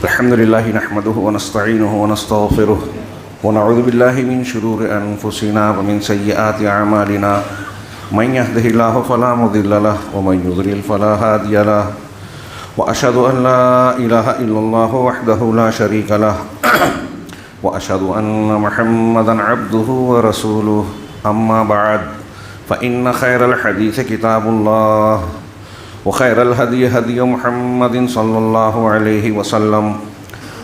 الحمد لله نحمده ونستعينه ونستغفره ونعوذ بالله من شرور أنفسنا ومن سيئات أعمالنا من يهده الله فلا مضل له ومن يضلل فلا هادي له وأشهد أن لا إله إلا الله وحده لا شريك له وأشهد أن محمدا عبده ورسوله أما بعد فإن خير الحديث كتاب الله وخير الهدي هدي محمد صلى الله عليه وسلم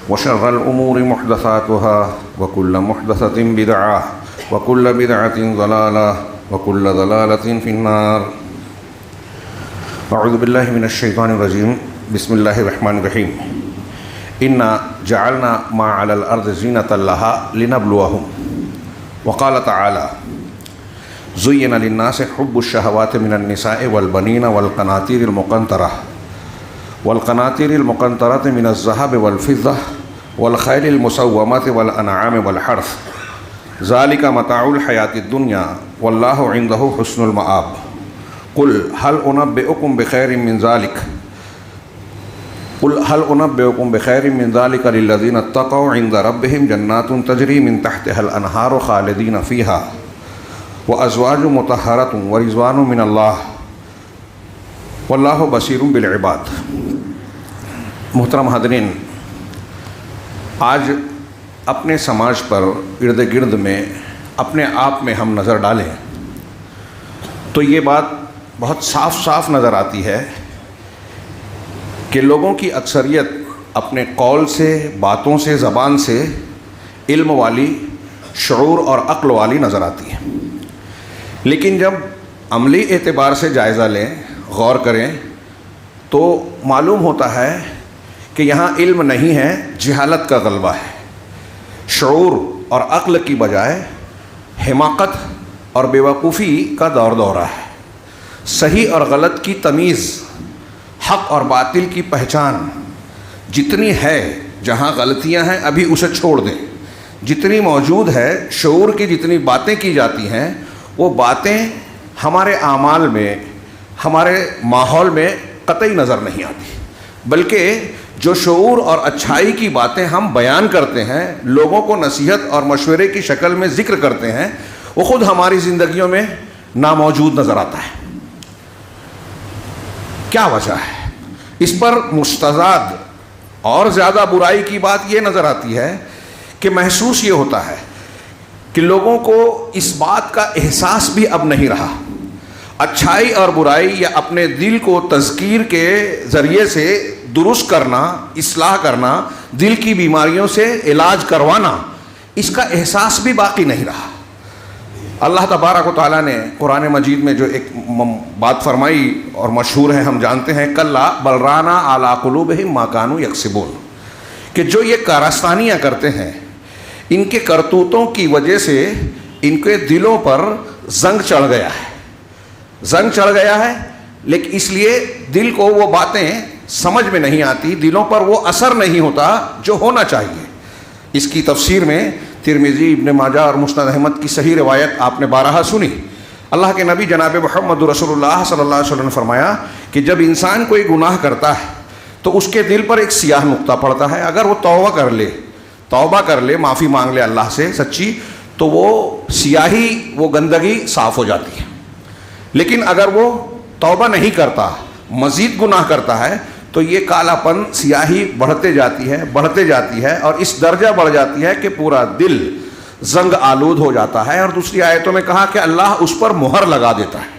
وشر الأمور محدثاتها وكل محدثة بدعة وكل بدعة ضلالة وكل ضلالة في النار. أعوذ بالله من الشيطان الرجيم. بسم الله الرحمن الرحيم. إنا جعلنا ما على الأرض زينة لها لنبلوهم. وقال تعالى: زين للناس حب الشهوات من النساء والبنين والقناطير المقنطرة من الذهب والفضة والخيل المسومة والأنعام والحرث ذلك متاع الحياة الدنيا والله عنده حسن المآب. قل هل أنبئكم بخير من ذلك للذين اتقوا عند ربهم جنات تجري من تحتها الأنهار خالدين فيها وأزواج مطهرة ورضوان من اللہ واللہ بصیر بالعباد. محترم حاضرین، آج اپنے سماج پر ارد گرد میں اپنے آپ میں ہم نظر ڈالیں تو یہ بات بہت صاف نظر آتی ہے کہ لوگوں کی اکثریت اپنے قول سے، باتوں سے، زبان سے علم والی، شعور اور عقل والی نظر آتی ہے، لیکن جب عملی اعتبار سے جائزہ لیں، غور کریں تو معلوم ہوتا ہے کہ یہاں علم نہیں ہے، جہالت کا غلبہ ہے. شعور اور عقل کی بجائے حماقت اور بیوقوفی کا دورہ ہے. صحیح اور غلط کی تمیز، حق اور باطل کی پہچان جتنی ہے، جہاں غلطیاں ہیں ابھی اسے چھوڑ دیں. جتنی موجود ہے، شعور کی جتنی باتیں کی جاتی ہیں، وہ باتیں ہمارے اعمال میں، ہمارے ماحول میں قطعی نظر نہیں آتی، بلکہ جو شعور اور اچھائی کی باتیں ہم بیان کرتے ہیں، لوگوں کو نصیحت اور مشورے کی شکل میں ذکر کرتے ہیں، وہ خود ہماری زندگیوں میں ناموجود نظر آتا ہے. کیا وجہ ہے؟ اس پر مستزاد اور زیادہ برائی کی بات یہ نظر آتی ہے کہ محسوس یہ ہوتا ہے کہ لوگوں کو اس بات کا احساس بھی اب نہیں رہا. اچھائی اور برائی یا اپنے دل کو تذکیر کے ذریعے سے درست کرنا، اصلاح کرنا، دل کی بیماریوں سے علاج کروانا، اس کا احساس بھی باقی نہیں رہا. اللہ تبارک و تعالیٰ نے قرآن مجید میں جو ایک بات فرمائی اور مشہور ہے، ہم جانتے ہیں، کلا بل ران علی قلوبہم ما کانوا یکسبون، کہ جو یہ کارستانیاں کرتے ہیں، ان کے کرتوتوں کی وجہ سے ان کے دلوں پر زنگ چڑھ گیا ہے، لیکن اس لیے دل کو وہ باتیں سمجھ میں نہیں آتی، دلوں پر وہ اثر نہیں ہوتا جو ہونا چاہیے. اس کی تفسیر میں ترمذی، ابن ماجہ اور مسند احمد کی صحیح روایت آپ نے بارہا سنی. اللہ کے نبی جناب محمد رسول اللہ صلی اللہ علیہ وسلم نے فرمایا کہ جب انسان کوئی گناہ کرتا ہے تو اس کے دل پر ایک سیاہ نقطہ پڑتا ہے. اگر وہ توبہ کر لے، معافی مانگ لے اللہ سے سچی، تو وہ سیاہی، وہ گندگی صاف ہو جاتی ہے. لیکن اگر وہ توبہ نہیں کرتا، مزید گناہ کرتا ہے، تو یہ کالا پن، سیاہی بڑھتے جاتی ہے اور اس درجہ بڑھ جاتی ہے کہ پورا دل زنگ آلود ہو جاتا ہے. اور دوسری آیتوں میں کہا کہ اللہ اس پر مہر لگا دیتا ہے.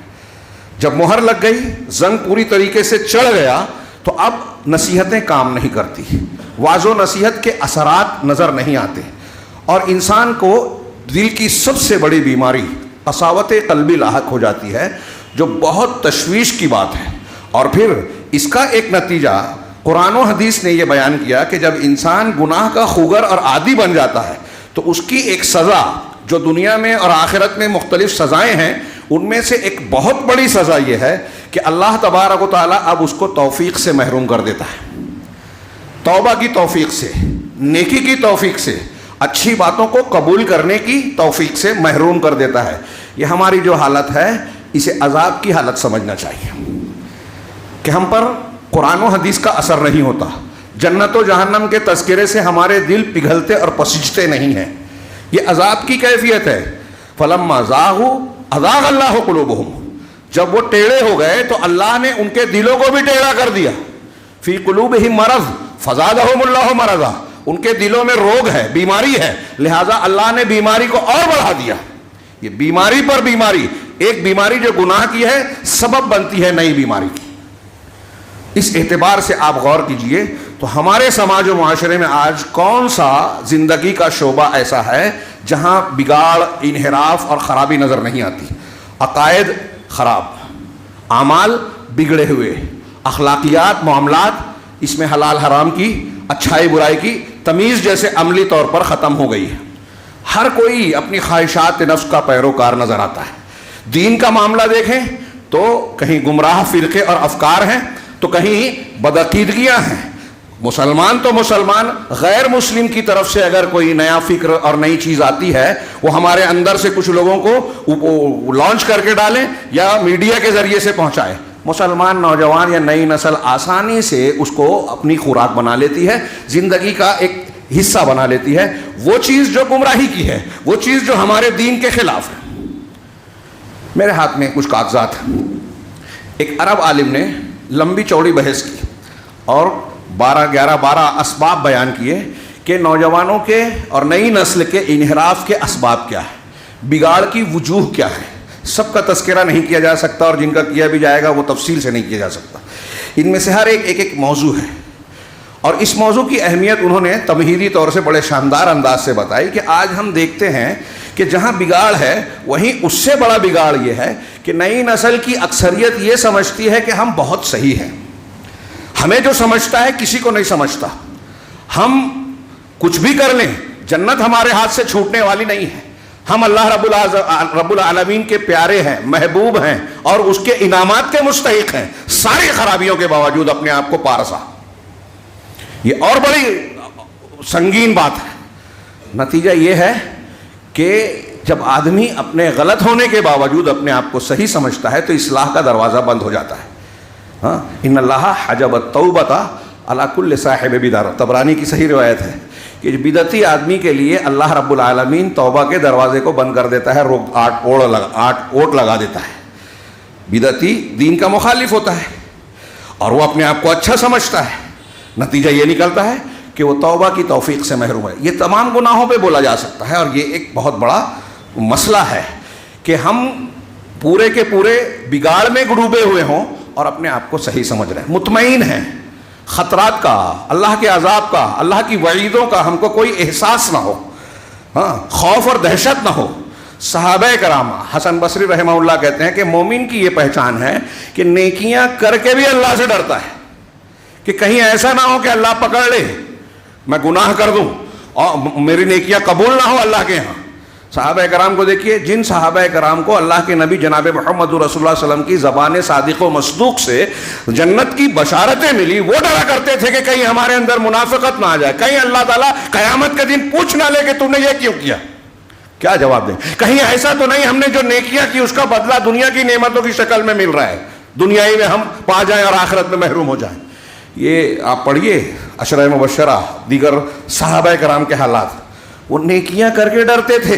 جب مہر لگ گئی، زنگ پوری طریقے سے چڑھ گیا، تو اب نصیحتیں کام نہیں کرتی، واعظ و نصیحت کے اثرات نظر نہیں آتے، اور انسان کو دل کی سب سے بڑی بیماری قساوت قلبی لاحق ہو جاتی ہے، جو بہت تشویش کی بات ہے. اور پھر اس کا ایک نتیجہ قرآن و حدیث نے یہ بیان کیا کہ جب انسان گناہ کا خوگر اور عادی بن جاتا ہے تو اس کی ایک سزا، جو دنیا میں اور آخرت میں مختلف سزائیں ہیں، ان میں سے ایک بہت بڑی سزا یہ ہے کہ اللہ تبارک و تعالیٰ اب اس کو توفیق سے محروم کر دیتا ہے. توبہ کی توفیق سے، نیکی کی توفیق سے، اچھی باتوں کو قبول کرنے کی توفیق سے محروم کر دیتا ہے. یہ ہماری جو حالت ہے، اسے عذاب کی حالت سمجھنا چاہیے کہ ہم پر قرآن و حدیث کا اثر نہیں ہوتا. جنت و جہنم کے تذکرے سے ہمارے دل پگھلتے اور پسجتے نہیں ہیں. یہ عذاب کی کیفیت ہے. فلما زاغوا ازاغ اللہ قلوبہم، جب وہ ٹیڑھے ہو گئے تو اللہ نے ان کے دلوں کو بھی ٹیڑھا کر دیا. فی قلوبہم مرض فزادہم اللہ مرضا، ان کے دلوں میں روگ ہے، بیماری ہے، لہذا اللہ نے بیماری کو اور بڑھا دیا. یہ بیماری پر بیماری، ایک بیماری جو گناہ کی ہے سبب بنتی ہے نئی بیماری کی. اس اعتبار سے آپ غور کیجئے تو ہمارے سماج و معاشرے میں آج کون سا زندگی کا شعبہ ایسا ہے جہاں بگاڑ، انحراف اور خرابی نظر نہیں آتی. عقائد خراب، اعمال بگڑے ہوئے، اخلاقیات، معاملات، اس میں حلال حرام کی، اچھائی برائی کی تمیز جیسے عملی طور پر ختم ہو گئی ہے. ہر کوئی اپنی خواہشات نفس کا پیروکار نظر آتا ہے. دین کا معاملہ دیکھیں تو کہیں گمراہ فرقے اور افکار ہیں تو کہیں بدعقیدگیاں ہیں. مسلمان تو مسلمان، غیر مسلم کی طرف سے اگر کوئی نیا فکر اور نئی چیز آتی ہے وہ ہمارے اندر سے کچھ لوگوں کو لانچ کر کے ڈالیں یا میڈیا کے ذریعے سے پہنچائیں. مسلمان نوجوان یا نئی نسل آسانی سے اس کو اپنی خوراک بنا لیتی ہے، زندگی کا ایک حصہ بنا لیتی ہے. وہ چیز جو گمراہی کی ہے، وہ چیز جو ہمارے دین کے خلاف ہے. میرے ہاتھ میں کچھ کاغذات ہیں. ایک عرب عالم نے لمبی چوڑی بحث کی اور 12 اسباب بیان کیے کہ نوجوانوں کے اور نئی نسل کے انحراف کے اسباب کیا ہے، بگاڑ کی وجوہ کیا ہے. سب کا تذکرہ نہیں کیا جا سکتا اور جن کا کیا بھی جائے گا وہ تفصیل سے نہیں کیا جا سکتا. ان میں سے ہر ایک موضوع ہے اور اس موضوع کی اہمیت انہوں نے تمہیدی طور سے بڑے شاندار انداز سے بتائی کہ آج ہم دیکھتے ہیں کہ جہاں بگاڑ ہے وہیں اس سے بڑا بگاڑ یہ ہے کہ نئی نسل کی اکثریت یہ سمجھتی ہے کہ ہم بہت صحیح ہیں. ہمیں جو سمجھتا ہے کسی کو نہیں سمجھتا. ہم کچھ بھی کر لیں جنت ہمارے ہاتھ سے چھوٹنے والی نہیں ہے. ہم اللہ رب العالمین کے پیارے ہیں، محبوب ہیں اور اس کے انعامات کے مستحق ہیں، ساری خرابیوں کے باوجود اپنے آپ کو پارسا. یہ اور بڑی سنگین بات ہے. نتیجہ یہ ہے کہ جب آدمی اپنے غلط ہونے کے باوجود اپنے آپ کو صحیح سمجھتا ہے تو اصلاح کا دروازہ بند ہو جاتا ہے. ان اللہ حجب التوبۃ علی کل صاحب بدعۃ، طبرانی کی صحیح روایت ہے کہ بدعتی آدمی کے لیے اللہ رب العالمین توبہ کے دروازے کو بند کر دیتا ہے، اوٹ لگا دیتا ہے. بدعتی دین کا مخالف ہوتا ہے اور وہ اپنے آپ کو اچھا سمجھتا ہے. نتیجہ یہ نکلتا ہے کہ وہ توبہ کی توفیق سے محروم ہے. یہ تمام گناہوں پہ بولا جا سکتا ہے اور یہ ایک بہت بڑا مسئلہ ہے کہ ہم پورے کے پورے بگاڑ میں ڈوبے ہوئے ہوں اور اپنے آپ کو صحیح سمجھ رہے ہیں، مطمئن ہیں. خطرات کا، اللہ کے عذاب کا، اللہ کی وعیدوں کا ہم کو کوئی احساس نہ ہو، خوف اور دہشت نہ ہو. صحابہ کرام، حسن بصری رحمہ اللہ کہتے ہیں کہ مومن کی یہ پہچان ہے کہ نیکیاں کر کے بھی اللہ سے ڈرتا ہے کہ کہیں ایسا نہ ہو کہ اللہ پکڑ لے، میں گناہ کر دوں اور میری نیکیاں قبول نہ ہو اللہ کے ہاں. صحابہ کرام کو دیکھیے، جن صحابہ کرام کو اللہ کے نبی جناب محمد رسول اللہ صلی اللہ علیہ وسلم کی زبان صادق و مصدوق سے جنت کی بشارتیں ملی، وہ ڈرا کرتے تھے کہ کہیں ہمارے اندر منافقت نہ آ جائے، کہیں اللہ تعالیٰ قیامت کے دن پوچھ نہ لے کہ تم نے یہ کیوں کیا. کیا جواب دیں؟ کہیں ایسا تو نہیں ہم نے جو نیکیاں کی اس کا بدلہ دنیا کی نعمتوں کی شکل میں مل رہا ہے، دنیائی میں ہم پا جائیں اور آخرت میں محروم ہو جائیں. یہ آپ پڑھیے عشرہ مبشرہ، دیگر صحابہ کرام کے حالات. وہ نیکیاں کر کے ڈرتے تھے،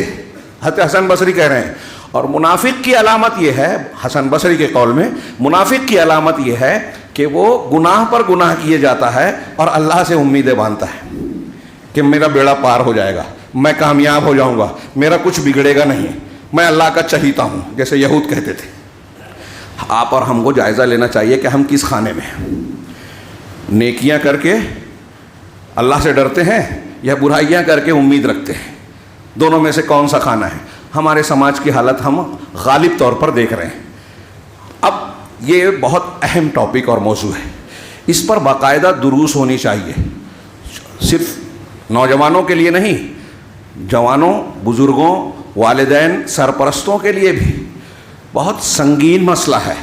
حضرت حسن بصری کہہ رہے ہیں. اور منافق کی علامت یہ ہے، حسن بصری کے قول میں منافق کی علامت یہ ہے کہ وہ گناہ پر گناہ کیے جاتا ہے اور اللہ سے امیدیں باندھتا ہے کہ میرا بیڑا پار ہو جائے گا، میں کامیاب ہو جاؤں گا، میرا کچھ بگڑے گا نہیں، میں اللہ کا چہیتا ہوں، جیسے یہود کہتے تھے. آپ اور ہم کو جائزہ لینا چاہیے کہ ہم کس خانے میں ہیں. نیکیاں کر کے اللہ سے ڈرتے ہیں یا برائیاں کر کے امید رکھتے ہیں؟ دونوں میں سے کون سا کھانا ہے؟ ہمارے سماج کی حالت ہم غالب طور پر دیکھ رہے ہیں. اب یہ بہت اہم ٹاپک اور موضوع ہے، اس پر باقاعدہ دروس ہونی چاہیے، صرف نوجوانوں کے لیے نہیں، جوانوں، بزرگوں، والدین، سرپرستوں کے لیے بھی بہت سنگین مسئلہ ہے.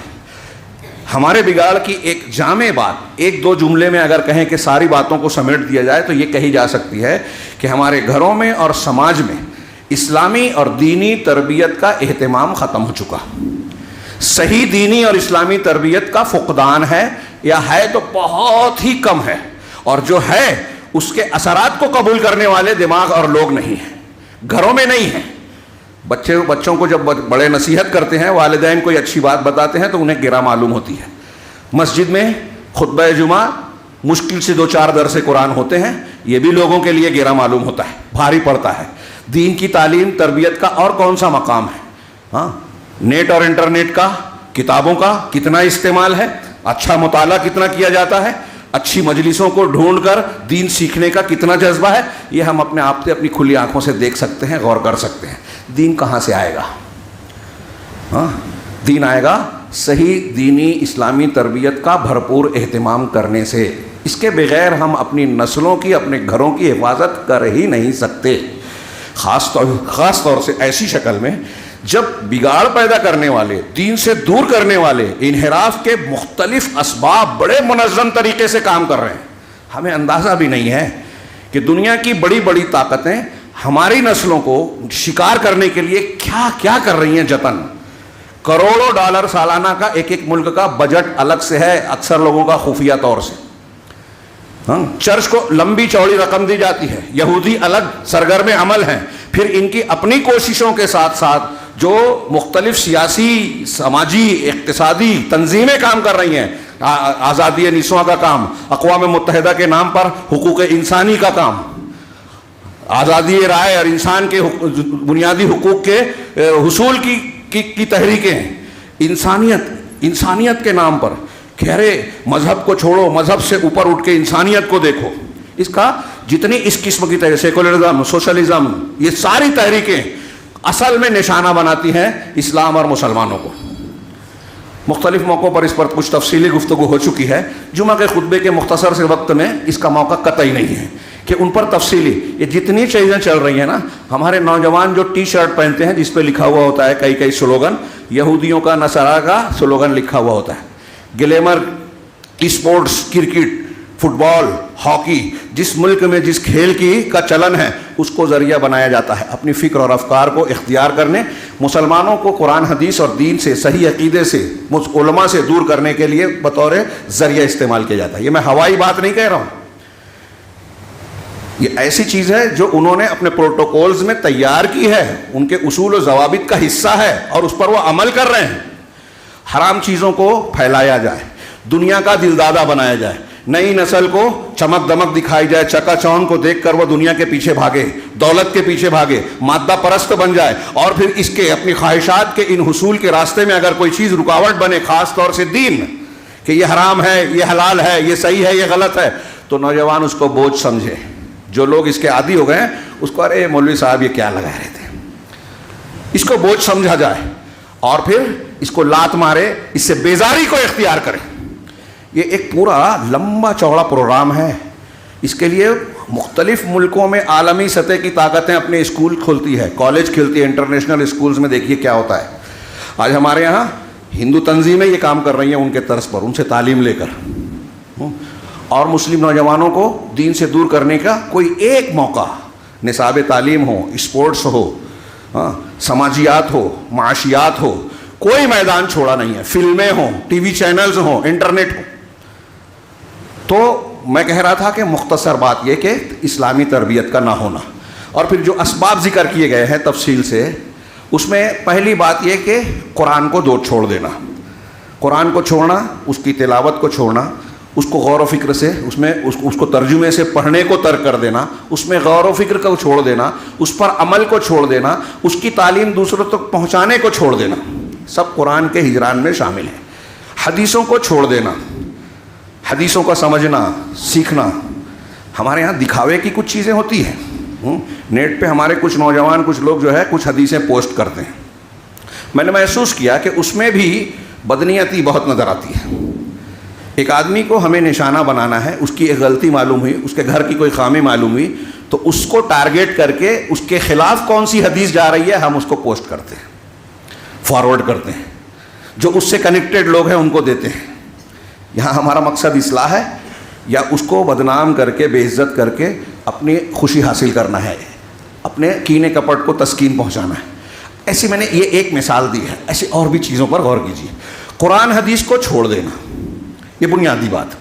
ہمارے بگاڑ کی ایک جامع بات ایک دو جملے میں اگر کہیں کہ ساری باتوں کو سمیٹ دیا جائے تو یہ کہی جا سکتی ہے کہ ہمارے گھروں میں اور سماج میں اسلامی اور دینی تربیت کا اہتمام ختم ہو چکا. صحیح دینی اور اسلامی تربیت کا فقدان ہے، یا ہے تو بہت ہی کم ہے. اور جو ہے اس کے اثرات کو قبول کرنے والے دماغ اور لوگ نہیں ہیں، گھروں میں نہیں ہیں۔ بچوں کو جب بڑے نصیحت کرتے ہیں، والدین کوئی اچھی بات بتاتے ہیں تو انہیں گرا معلوم ہوتی ہے۔ مسجد میں خطبہ جمعہ مشکل سے 2-4 درس قرآن ہوتے ہیں، یہ بھی لوگوں کے لیے گرا معلوم ہوتا ہے، بھاری پڑتا ہے۔ دین کی تعلیم تربیت کا اور کون سا مقام ہے؟ ہاں، نیٹ اور انٹرنیٹ کا، کتابوں کا کتنا استعمال ہے، اچھا مطالعہ کتنا کیا جاتا ہے، اچھی مجلسوں کو ڈھونڈ کر دین سیکھنے کا کتنا جذبہ ہے، یہ ہم اپنے آپ سے اپنی کھلی آنکھوں سے دیکھ سکتے ہیں، غور کر سکتے ہیں۔ دین کہاں سے آئے گا؟ ہاں، دین آئے گا صحیح دینی اسلامی تربیت کا بھرپور اہتمام کرنے سے۔ اس کے بغیر ہم اپنی نسلوں کی، اپنے گھروں کی حفاظت کر ہی نہیں سکتے، خاص طور سے ایسی شکل میں جب بگاڑ پیدا کرنے والے، دین سے دور کرنے والے، انحراف کے مختلف اسباب بڑے منظم طریقے سے کام کر رہے ہیں۔ ہمیں اندازہ بھی نہیں ہے کہ دنیا کی بڑی بڑی طاقتیں ہماری نسلوں کو شکار کرنے کے لیے کیا کیا کر رہی ہیں جتن۔ کروڑوں ڈالر سالانہ کا ایک ملک کا بجٹ الگ سے ہے، اکثر لوگوں کا خفیہ طور سے۔ چرچ کو لمبی چوڑی رقم دی جاتی ہے، یہودی الگ سرگرم عمل ہیں، پھر ان کی اپنی کوششوں کے ساتھ ساتھ جو مختلف سیاسی، سماجی، اقتصادی تنظیمیں کام کر رہی ہیں، آزادی نسواں کا کام، اقوام متحدہ کے نام پر حقوق انسانی کا کام، آزادی رائے اور انسان کے بنیادی حقوق کے حصول کی تحریکیں، انسانیت کے نام پر کہہ رہے مذہب کو چھوڑو، مذہب سے اوپر اٹھ کے انسانیت کو دیکھو۔ اس کا جتنی اس قسم کی سیکولرزم، سوشلزم، یہ ساری تحریکیں اصل میں نشانہ بناتی ہیں اسلام اور مسلمانوں کو۔ مختلف موقعوں پر اس پر کچھ تفصیلی گفتگو ہو چکی ہے، جمعہ کے خطبے کے مختصر سے وقت میں اس کا موقع قطعی نہیں ہے کہ ان پر تفصیلی یہ جتنی چیزیں چل رہی ہیں نا، ہمارے نوجوان جو ٹی شرٹ پہنتے ہیں جس پہ لکھا ہوا ہوتا ہے کئی سلوگن، یہودیوں کا، نصارہ کا سلوگن لکھا ہوا ہوتا ہے، گلیمر، اسپورٹس، کرکٹ، فٹ بال، ہاکی، جس ملک میں جس کھیل کا چلن ہے اس کو ذریعہ بنایا جاتا ہے اپنی فکر اور افکار کو اختیار کرنے، مسلمانوں کو قرآن حدیث اور دین سے، صحیح عقیدے سے، علماء سے دور کرنے کے لیے بطور ذریعہ استعمال کیا جاتا ہے۔ یہ میں ہوائی بات نہیں کہہ رہا ہوں، یہ ایسی چیز ہے جو انہوں نے اپنے پروٹوکولز میں تیار کی ہے، ان کے اصول و ضوابط کا حصہ ہے اور اس پر وہ عمل کر رہے ہیں۔ حرام چیزوں کو پھیلایا جائے، دنیا کا دلدادہ بنایا جائے، نئی نسل کو چمک دمک دکھائی جائے، چکا چوند کو دیکھ کر وہ دنیا کے پیچھے بھاگے، دولت کے پیچھے بھاگے، مادہ پرست بن جائے، اور پھر اس کے اپنی خواہشات کے ان حصول کے راستے میں اگر کوئی چیز رکاوٹ بنے، خاص طور سے دین، کہ یہ حرام ہے، یہ حلال ہے، یہ صحیح ہے، یہ غلط ہے، تو نوجوان اس کو بوجھ سمجھے۔ جو لوگ اس کے عادی ہو گئے ہیں اس کو ارے مولوی صاحب یہ کیا لگا رہے تھے، اس کو بوجھ سمجھا جائے اور پھر اس کو لات مارے، اس سے بیزاری کو اختیار کرے۔ یہ ایک پورا لمبا چوڑا پروگرام ہے، اس کے لیے مختلف ملکوں میں عالمی سطح کی طاقتیں اپنے اسکول کھولتی ہے، کالج کھلتی ہے، انٹرنیشنل اسکولز میں دیکھیے کیا ہوتا ہے۔ آج ہمارے یہاں ہندو تنظیمیں یہ کام کر رہی ہیں ان کے طرز پر، ان سے تعلیم لے کر، اور مسلم نوجوانوں کو دین سے دور کرنے کا کوئی ایک موقع، نصاب تعلیم ہو، اسپورٹس ہو، سماجیات ہو، معاشیات ہو، کوئی میدان چھوڑا نہیں ہے، فلمیں ہوں، ٹی وی چینلز ہوں، انٹرنیٹ ہو۔ تو میں کہہ رہا تھا کہ مختصر بات یہ کہ اسلامی تربیت کا نہ ہونا، اور پھر جو اسباب ذکر کیے گئے ہیں تفصیل سے، اس میں پہلی بات یہ کہ قرآن کو دو چھوڑ دینا، قرآن کو چھوڑنا، اس کی تلاوت کو چھوڑنا، اس کو غور و فکر سے، اس کو ترجمے سے پڑھنے کو ترک کر دینا، اس میں غور و فکر کو چھوڑ دینا، اس پر عمل کو چھوڑ دینا، اس کی تعلیم دوسروں تک پہنچانے کو چھوڑ دینا، سب قرآن کے ہجران میں شامل ہے۔ حدیثوں کو چھوڑ دینا، حدیثوں کا سمجھنا، سیکھنا۔ ہمارے ہاں دکھاوے کی کچھ چیزیں ہوتی ہیں، نیٹ پہ ہمارے کچھ نوجوان، کچھ لوگ جو ہے کچھ حدیثیں پوسٹ کرتے ہیں، میں نے محسوس کیا کہ اس میں بھی بدنیتی بہت نظر آتی ہے۔ ایک آدمی کو ہمیں نشانہ بنانا ہے، اس کی ایک غلطی معلوم ہوئی، اس کے گھر کی کوئی خامی معلوم ہوئی، تو اس کو ٹارگیٹ کر کے اس کے خلاف کون سی حدیث جا رہی ہے ہم اس کو پوسٹ کرتے ہیں، فارورڈ کرتے ہیں، جو اس سے کنیکٹڈ لوگ ہیں ان کو دیتے ہیں۔ یہاں ہمارا مقصد اصلاح ہے یا اس کو بدنام کر کے، بے عزت کر کے اپنی خوشی حاصل کرنا ہے، اپنے کینے کپٹ کو تسکین پہنچانا ہے؟ ایسی میں نے یہ ایک مثال دی ہے، ایسی اور بھی چیزوں پر غور کیجیے۔ قرآن حدیث کو چھوڑ دینا، یہ بنیادی بات۔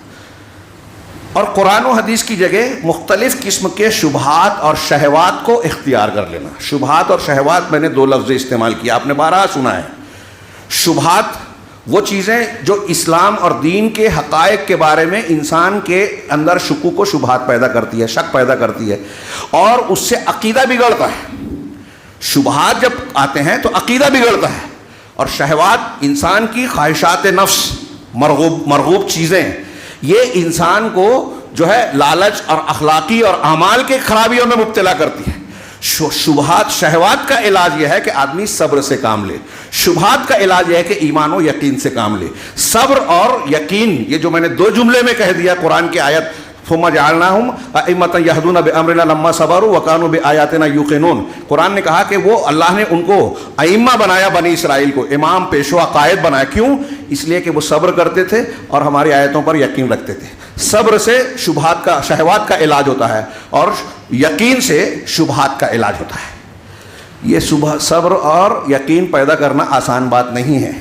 اور قرآن و حدیث کی جگہ مختلف قسم کے شبہات اور شہوات کو اختیار کر لینا. شبہات اور شہوات میں نے دو لفظ استعمال کیا, آپ نے بارہا سنا ہے. شبہات وہ چیزیں جو اسلام اور دین کے حقائق کے بارے میں انسان کے اندر شکوک و شبہات پیدا کرتی ہے, شک پیدا کرتی ہے, اور اس سے عقیدہ بگڑتا ہے. شبہات جب آتے ہیں تو عقیدہ بگڑتا ہے. اور شہوات انسان کی خواہشات نفس, مرغوب چیزیں, یہ انسان کو جو ہے لالچ اور اخلاقی اور اعمال کے خرابیوں میں مبتلا کرتی ہے. شبہات, شہوات کا علاج یہ ہے کہ آدمی صبر سے کام لے. شبہات کا علاج یہ ہے کہ ایمان و یقین سے کام لے. صبر اور یقین, یہ جو میں نے دو جملے میں کہہ دیا قرآن کی آیت, ثم جعلناہم ائمۃ یہدون بامرنا لما صبروا وکانوا بآیاتنا یوقنون. قرآن نے کہا کہ وہ اللہ نے ان کو ائمہ بنایا, بنی اسرائیل کو امام, پیشوا, قائد بنایا. کیوں؟ اس لیے کہ وہ صبر کرتے تھے اور ہماری آیتوں پر یقین رکھتے تھے. صبر سے شبہات کا, شہوات کا علاج ہوتا ہے, اور یقین سے شبہات کا علاج ہوتا ہے. یہ صبر اور یقین پیدا کرنا آسان بات نہیں ہے.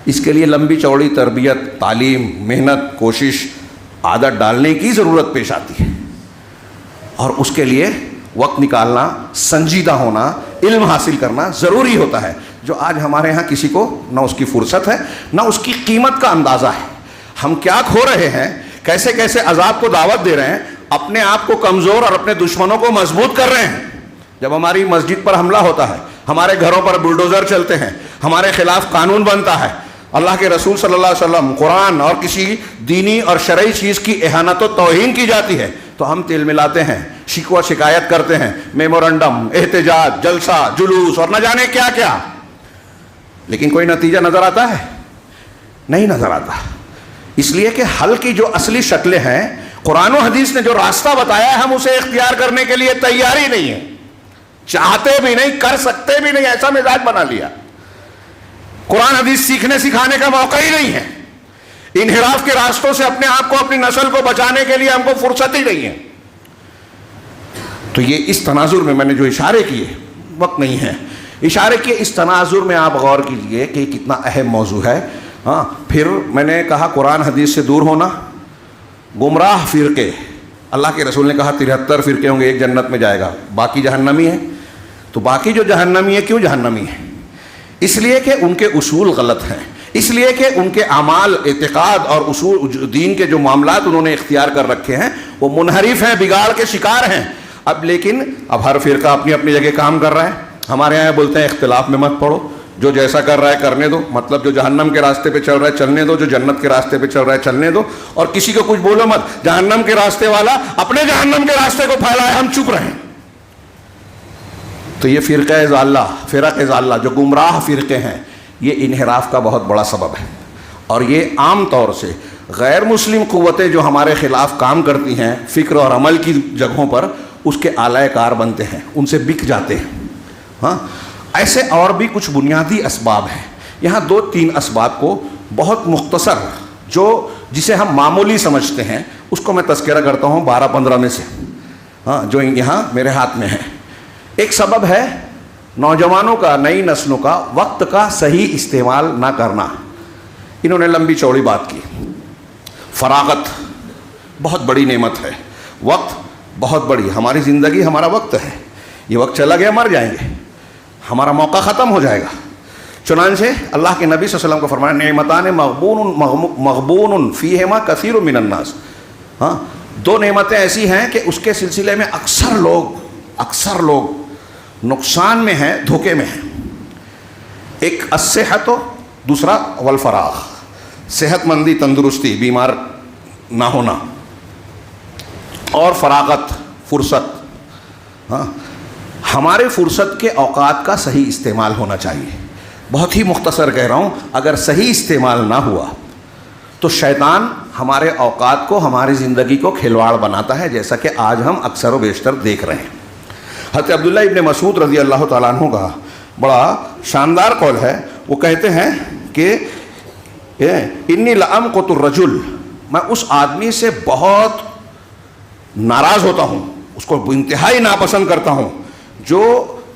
اس کے لیے لمبی چوڑی تربیت, تعلیم, محنت, کوشش, عادت ڈالنے کی ضرورت پیش آتی ہے. اور اس کے لیے وقت نکالنا, سنجیدہ ہونا, علم حاصل کرنا ضروری ہوتا ہے, جو آج ہمارے ہاں کسی کو نہ اس کی فرصت ہے نہ اس کی قیمت کا اندازہ ہے. ہم کیا کھو رہے ہیں, کیسے کیسے عذاب کو دعوت دے رہے ہیں, اپنے آپ کو کمزور اور اپنے دشمنوں کو مضبوط کر رہے ہیں. جب ہماری مسجد پر حملہ ہوتا ہے, ہمارے گھروں پر بلڈوزر چلتے ہیں, ہمارے خلاف قانون بنتا ہے, اللہ کے رسول صلی اللہ علیہ وسلم, قرآن اور کسی دینی اور شرعی چیز کی اہانت و توہین کی جاتی ہے, تو ہم تل ملاتے ہیں, شکوہ شکایت کرتے ہیں, میمورنڈم, احتجاج, جلسہ, جلوس اور نہ جانے کیا کیا. لیکن کوئی نتیجہ نظر آتا ہے؟ نہیں نظر آتا. اس لیے کہ حل کی جو اصلی شکلیں ہیں, قرآن و حدیث نے جو راستہ بتایا ہے, ہم اسے اختیار کرنے کے لیے تیار ہی نہیں ہیں, چاہتے بھی نہیں, کر سکتے بھی نہیں, ایسا مزاج بنا لیا. قرآن حدیث سیکھنے سکھانے کا موقع ہی نہیں ہے. انحراف کے راستوں سے اپنے آپ کو, اپنی نسل کو بچانے کے لیے ہم کو فرصت ہی نہیں ہے. تو یہ اس تناظر میں نے جو اشارے کیے, وقت نہیں ہے, اشارے کیے, اس تناظر میں آپ غور کیجئے کہ کتنا اہم موضوع ہے. ہاں, پھر میں نے کہا قرآن حدیث سے دور ہونا, گمراہ فرقے, اللہ کے رسول نے کہا 73 فرقے ہوں گے, ایک جنت میں جائے گا, باقی جہنمی ہیں. تو باقی جو جہنمی ہے, کیوں جہنمی ہے؟ اس لیے کہ ان کے اصول غلط ہیں, اس لیے کہ ان کے اعمال, اعتقاد اور اصول دین کے جو معاملات انہوں نے اختیار کر رکھے ہیں وہ منحرف ہیں, بگاڑ کے شکار ہیں. لیکن ہر فرقہ اپنی اپنی جگہ کام کر رہا ہے. ہمارے یہاں بولتے ہیں اختلاف میں مت پڑو, جو جیسا کر رہا ہے کرنے دو, مطلب جو جہنم کے راستے پہ چل رہا ہے چلنے دو, جو جنت کے راستے پہ چل رہا ہے چلنے دو, اور کسی کو کچھ بولو مت. جہنم کے راستے والا اپنے جہنم کے راستے کو پھیلائے, ہم چپ رہیں. تو یہ فرقہ ضالہ, جو گمراہ فرقے ہیں, یہ انحراف کا بہت بڑا سبب ہے. اور یہ عام طور سے غیر مسلم قوتیں جو ہمارے خلاف کام کرتی ہیں فکر اور عمل کی جگہوں پر, اس کے آلائے کار بنتے ہیں, ان سے بک جاتے ہیں. ہاں, ایسے اور بھی کچھ بنیادی اسباب ہیں. یہاں 2-3 اسباب کو بہت مختصر, جسے ہم معمولی سمجھتے ہیں, اس کو میں تذکرہ کرتا ہوں 12-15 میں سے, ہاں, جو یہاں میرے ہاتھ میں ہیں. ایک سبب ہے نوجوانوں کا, نئی نسلوں کا وقت کا صحیح استعمال نہ کرنا. انہوں نے لمبی چوڑی بات کی. فراغت بہت بڑی نعمت ہے, وقت بہت بڑی, ہماری زندگی ہمارا وقت ہے. یہ وقت چلا گیا, مر جائیں گے, ہمارا موقع ختم ہو جائے گا. چنانچہ اللہ کے نبی صلی اللہ علیہ وسلم کو فرمایا, نعمتان مغبون فیہما کثیر من الناس. ہاں, 2 نعمتیں ایسی ہیں کہ اس کے سلسلے میں اکثر لوگ نقصان میں ہیں, دھوکے میں ہیں. ایک الصحت, دوسرا والفراغ, صحت مندی, تندرستی, بیمار نہ ہونا, اور فراغت, فرصت. ہاں, ہمارے فرصت کے اوقات کا صحیح استعمال ہونا چاہیے. بہت ہی مختصر کہہ رہا ہوں, اگر صحیح استعمال نہ ہوا تو شیطان ہمارے اوقات کو, ہماری زندگی کو کھلواڑ بناتا ہے, جیسا کہ آج ہم اکثر و بیشتر دیکھ رہے ہیں. حضرت عبداللہ ابن مسعود رضی اللہ تعالیٰ عنہ کا بڑا شاندار قول ہے. وہ کہتے ہیں کہ انی لأمقت الرجل, میں اس آدمی سے بہت ناراض ہوتا ہوں, اس کو انتہائی ناپسند کرتا ہوں, جو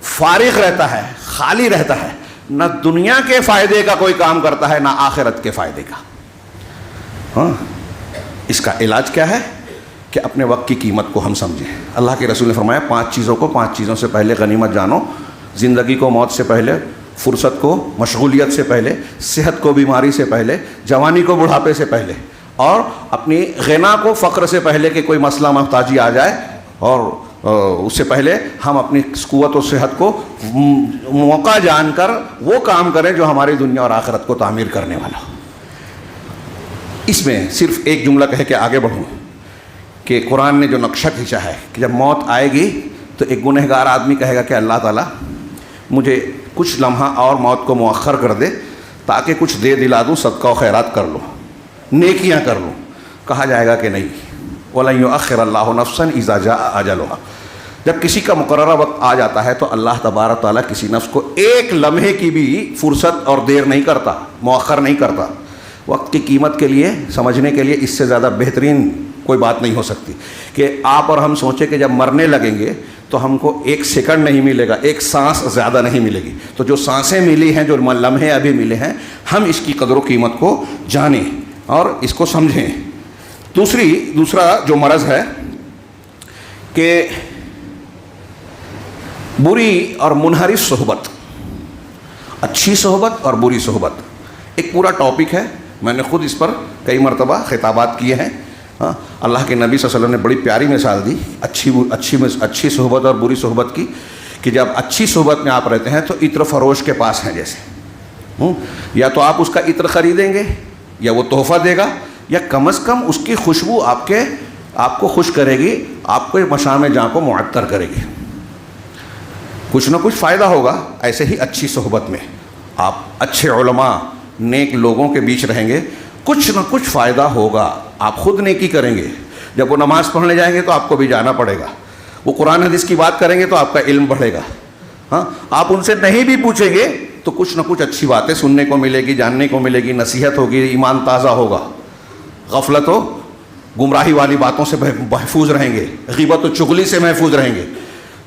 فارغ رہتا ہے, خالی رہتا ہے, نہ دنیا کے فائدے کا کوئی کام کرتا ہے نہ آخرت کے فائدے کا. ہاں, اس کا علاج کیا ہے کہ اپنے وقت کی قیمت کو ہم سمجھیں. اللہ کے رسول نے فرمایا 5 چیزوں سے پہلے غنیمت جانو. زندگی کو موت سے پہلے، فرصت کو مشغولیت سے پہلے، صحت کو بیماری سے پہلے، جوانی کو بڑھاپے سے پہلے، اور اپنی غنا کو فقر سے پہلے کہ کوئی مسئلہ محتاجی آ جائے، اور اس سے پہلے ہم اپنی قوت و صحت کو موقع جان کر وہ کام کریں جو ہماری دنیا اور آخرت کو تعمیر کرنے والا ہو. اس میں صرف ایک جملہ کہہ کے آگے بڑھوں کہ قرآن نے جو نقشہ کھینچا ہے کہ جب موت آئے گی تو ایک گنہگار آدمی کہے گا کہ اللہ تعالیٰ مجھے کچھ لمحہ اور موت کو مؤخر کر دے تاکہ کچھ دے دلا دوں، صدقہ و خیرات کر لوں، نیکیاں کر لوں. کہا جائے گا کہ نہیں، وَلَن يُؤَخِّرَ اللَّهُ نَفْسًا إِذَا جَاءَ أَجَلُهَا. جب کسی کا مقررہ وقت آ جاتا ہے تو اللہ تبارک تعالیٰ کسی نفس کو ایک لمحے کی بھی فرصت اور دیر نہیں کرتا، مؤخر نہیں کرتا. وقت کی قیمت کے لیے سمجھنے کے لیے اس سے زیادہ بہترین کوئی بات نہیں ہو سکتی کہ آپ اور ہم سوچیں کہ جب مرنے لگیں گے تو ہم کو 1 سیکنڈ نہیں ملے گا، 1 سانس زیادہ نہیں ملے گی. تو جو سانسیں ملی ہیں، جو لمحے ابھی ملے ہیں، ہم اس کی قدر و قیمت کو جانیں اور اس کو سمجھیں. دوسرا جو مرض ہے کہ بری اور منحرف صحبت، اچھی صحبت اور بری صحبت ایک پورا ٹاپک ہے. میں نے خود اس پر کئی مرتبہ خطابات کیے ہیں. اللہ کے نبی صلی اللہ علیہ وسلم نے بڑی پیاری مثال دی اچھی صحبت اور بری صحبت کی کہ جب اچھی صحبت میں آپ رہتے ہیں تو عطر فروش کے پاس ہیں جیسے، یا تو آپ اس کا عطر خریدیں گے یا وہ تحفہ دے گا، یا کم از کم اس کی خوشبو آپ کو خوش کرے گی، آپ کو مشام جاں کو معطر کرے گی. کچھ نہ کچھ فائدہ ہوگا. ایسے ہی اچھی صحبت میں آپ اچھے علماء، نیک لوگوں کے بیچ رہیں گے، کچھ نہ کچھ فائدہ ہوگا. آپ خود نیکی کریں گے. جب وہ نماز پڑھنے جائیں گے تو آپ کو بھی جانا پڑے گا. وہ قرآن حدیث کی بات کریں گے تو آپ کا علم بڑھے گا. آپ ان سے نہیں بھی پوچھیں گے تو کچھ نہ کچھ اچھی باتیں سننے کو ملے گی، جاننے کو ملے گی، نصیحت ہوگی، ایمان تازہ ہوگا. غفلت و گمراہی والی باتوں سے محفوظ رہیں گے، غیبت و چغلی سے محفوظ رہیں گے.